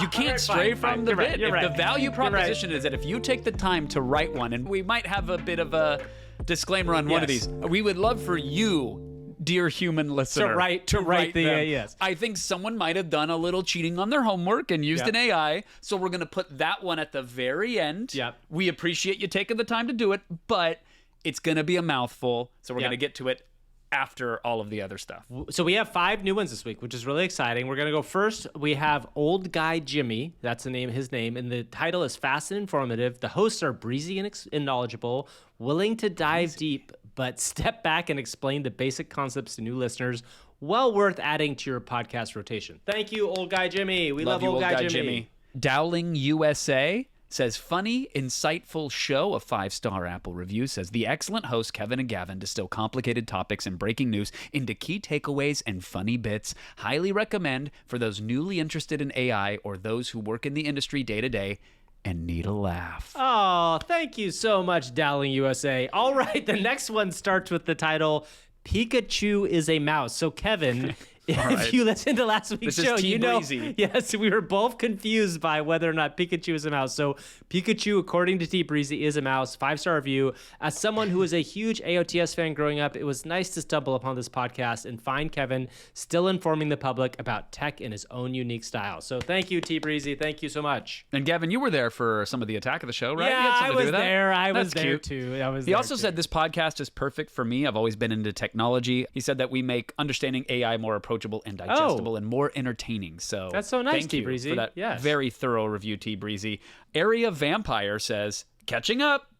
S2: You can't stray from the
S1: You're right,
S2: bit.
S1: you're
S2: If
S1: right.
S2: the value
S1: You're right.
S2: proposition is that if you take the time to write one, and we might have a bit of a disclaimer on one of
S1: Yes.
S2: these, we would love for you, dear human listener,
S1: write the
S2: them.
S1: yes.
S2: I think someone might have done a little cheating on their homework and used
S1: Yep.
S2: an AI, so we're going to put that one at the very end.
S1: Yep.
S2: We appreciate you taking the time to do it, but it's going to be a mouthful, so we're
S1: Yep.
S2: going to get to it after all of the other stuff.
S1: So we have 5 new ones this week, which is really exciting. We're going to go first. We have Old Guy Jimmy. That's his name. And the title is Fast and Informative. The hosts are breezy and knowledgeable, willing to dive deep, but step back and explain the basic concepts to new listeners. Well worth adding to your podcast rotation. Thank you, Old Guy Jimmy. We love
S2: you,
S1: Old Guy Jimmy.
S2: Dowling USA says, funny, insightful show. A 5-star Apple review says, the excellent host Kevin and Gavin distill complicated topics and breaking news into key takeaways and funny bits. Highly recommend for those newly interested in AI or those who work in the industry day to day and need a laugh.
S1: Oh, thank you so much, Dowling USA. All right, the next one starts with the title, Pikachu is a Mouse. So, Kevin, if
S2: right.
S1: you listened to last week's
S2: This is
S1: show,
S2: T
S1: you know,
S2: Breezy.
S1: yes, we were both confused by whether or not Pikachu is a mouse. So, Pikachu, according to T Breezy, is a mouse. 5-star review. As someone who was a huge AOTS fan growing up, it was nice to stumble upon this podcast and find Kevin still informing the public about tech in his own unique style. So, thank you, T Breezy. Thank you so much.
S2: And Gavin, you were there for some of the Attack of the Show, right? You had
S1: Yeah,
S2: something
S1: I
S2: to do
S1: was
S2: with that?
S1: there. I was
S2: That's
S1: there
S2: cute.
S1: too.
S2: He also said this podcast is perfect for me. I've always been into technology. He said that we make understanding AI more approachable and digestible and more entertaining. So
S1: That's so nice,
S2: thank you
S1: T-Breezy.
S2: for that
S1: Yes.
S2: very thorough review, T Breezy. Area Vampire says, catching up.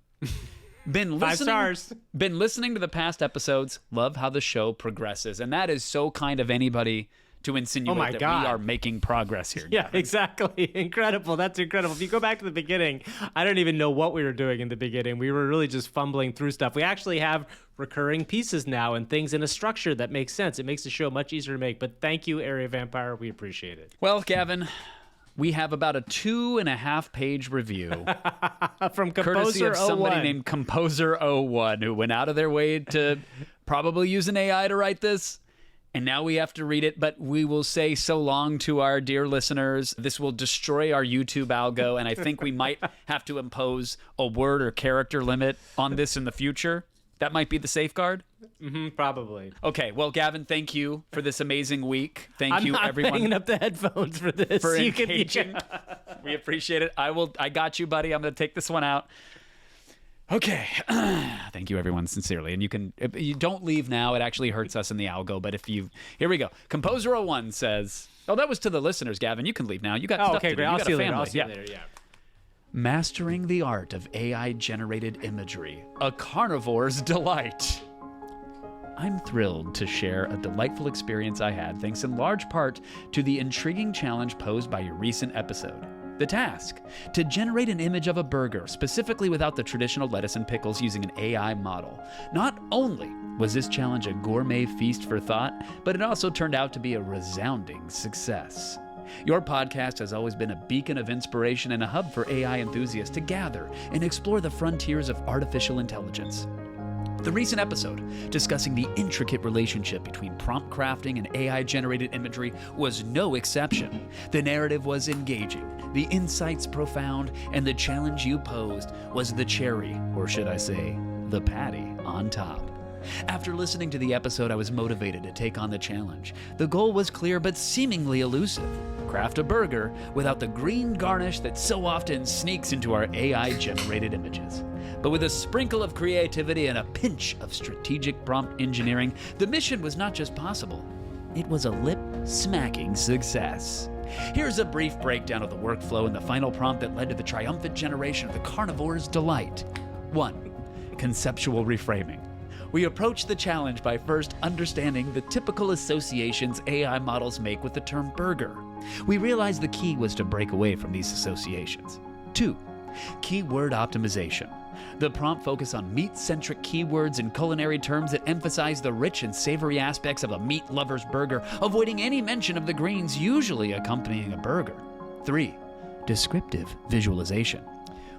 S2: Been
S1: 5
S2: listening,
S1: stars.
S2: Been listening to the past episodes. Love how the show progresses, and that is so kind of anybody to insinuate
S1: Oh my
S2: that
S1: God.
S2: we are making progress here.
S1: Yeah, exactly. Incredible. That's incredible. If you go back to the beginning, I don't even know what we were doing in the beginning. We were really just fumbling through stuff. We actually have recurring pieces now and things in a structure that makes sense. It makes the show much easier to make. But thank you, Area Vampire. We appreciate it.
S2: Well, Gavin, we have about a 2.5-page review.
S1: From
S2: Courtesy
S1: Composer
S2: of somebody
S1: 01.
S2: named Composer01 who went out of their way to probably use an AI to write this. And now we have to read it, but we will say so long to our dear listeners. This will destroy our YouTube algo, and I think we might have to impose a word or character limit on this in the future. That might be the safeguard.
S1: Probably.
S2: Okay, well, Gavin, thank you for this amazing week. Thank
S1: I'm
S2: you,
S1: not
S2: everyone,
S1: banging up the headphones for this.
S2: for
S1: You can-
S2: engaging. We appreciate it. I got you, buddy. I'm going to take this one out. Okay. Thank you, everyone, sincerely. And you don't leave now. It actually hurts us in the algo. But here we go. Composer01 says, oh, that was to the listeners, Gavin. You can leave now. You got
S1: Oh,
S2: stuff
S1: okay,
S2: to do.
S1: great.
S2: You
S1: I'll
S2: got
S1: see
S2: a
S1: you later.
S2: family.
S1: I'll see you
S2: Yeah.
S1: later. Yeah.
S2: Mastering the art of AI-generated imagery. A carnivore's delight. I'm thrilled to share a delightful experience I had thanks in large part to the intriguing challenge posed by your recent episode. The task, to generate an image of a burger, specifically without the traditional lettuce and pickles using an AI model. Not only was this challenge a gourmet feast for thought, but it also turned out to be a resounding success. Your podcast has always been a beacon of inspiration and a hub for AI enthusiasts to gather and explore the frontiers of artificial intelligence. The recent episode, discussing the intricate relationship between prompt crafting and AI-generated imagery, was no exception. The narrative was engaging, the insights profound, and the challenge you posed was the cherry, or should I say, the patty, on top. After listening to the episode, I was motivated to take on the challenge. The goal was clear but seemingly elusive. Craft a burger without the green garnish that so often sneaks into our AI-generated images. But with a sprinkle of creativity and a pinch of strategic prompt engineering, the mission was not just possible, it was a lip-smacking success. Here's a brief breakdown of the workflow and the final prompt that led to the triumphant generation of the carnivore's delight. 1. Conceptual reframing. We approached the challenge by first understanding the typical associations AI models make with the term burger. We realized the key was to break away from these associations. 2. Keyword optimization. The prompt focused on meat-centric keywords and culinary terms that emphasize the rich and savory aspects of a meat lover's burger, avoiding any mention of the greens usually accompanying a burger. 3. Descriptive visualization.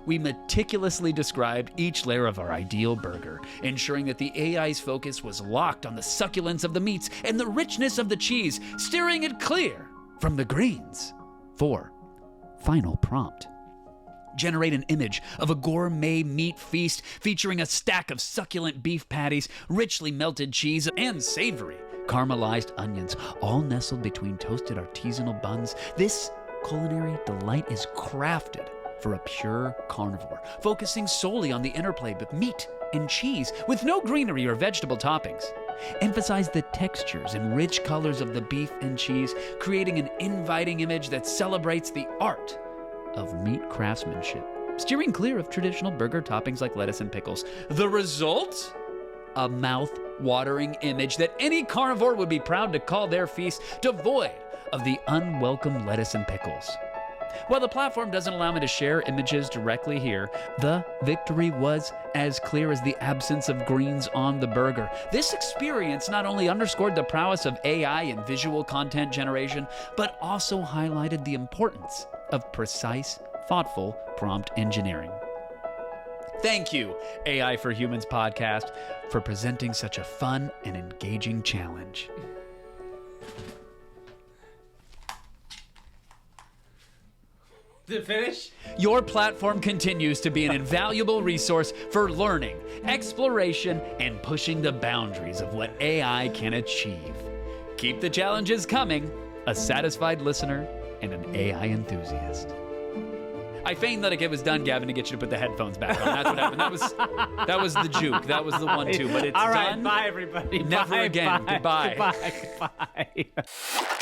S2: We meticulously described each layer of our ideal burger, ensuring that the AI's focus was locked on the succulence of the meats and the richness of the cheese, steering it clear from the greens. 4. Final prompt. Generate an image of a gourmet meat feast featuring a stack of succulent beef patties, richly melted cheese, and savory caramelized onions, all nestled between toasted artisanal buns. This culinary delight is crafted for a pure carnivore, focusing solely on the interplay of meat and cheese with no greenery or vegetable toppings. Emphasize the textures and rich colors of the beef and cheese, creating an inviting image that celebrates the art of meat craftsmanship, steering clear of traditional burger toppings like lettuce and pickles. The result? A mouth-watering image that any carnivore would be proud to call their feast, devoid of the unwelcome lettuce and pickles. While the platform doesn't allow me to share images directly here, the victory was as clear as the absence of greens on the burger. This experience not only underscored the prowess of AI in visual content generation, but also highlighted the importance of precise, thoughtful prompt engineering. Thank you, AI for Humans podcast, for presenting such a fun and engaging challenge.
S1: Did it finish?
S2: Your platform continues to be an invaluable resource for learning, exploration, and pushing the boundaries of what AI can achieve. Keep the challenges coming, a satisfied listener and an AI enthusiast. I feigned that it was done, Gavin, to get you to put the headphones back on. That's what happened. That was the juke. That was the 1-2. But it's
S1: all right,
S2: done.
S1: bye, everybody.
S2: Never
S1: Bye,
S2: again.
S1: bye,
S2: Goodbye.
S1: Goodbye. Goodbye.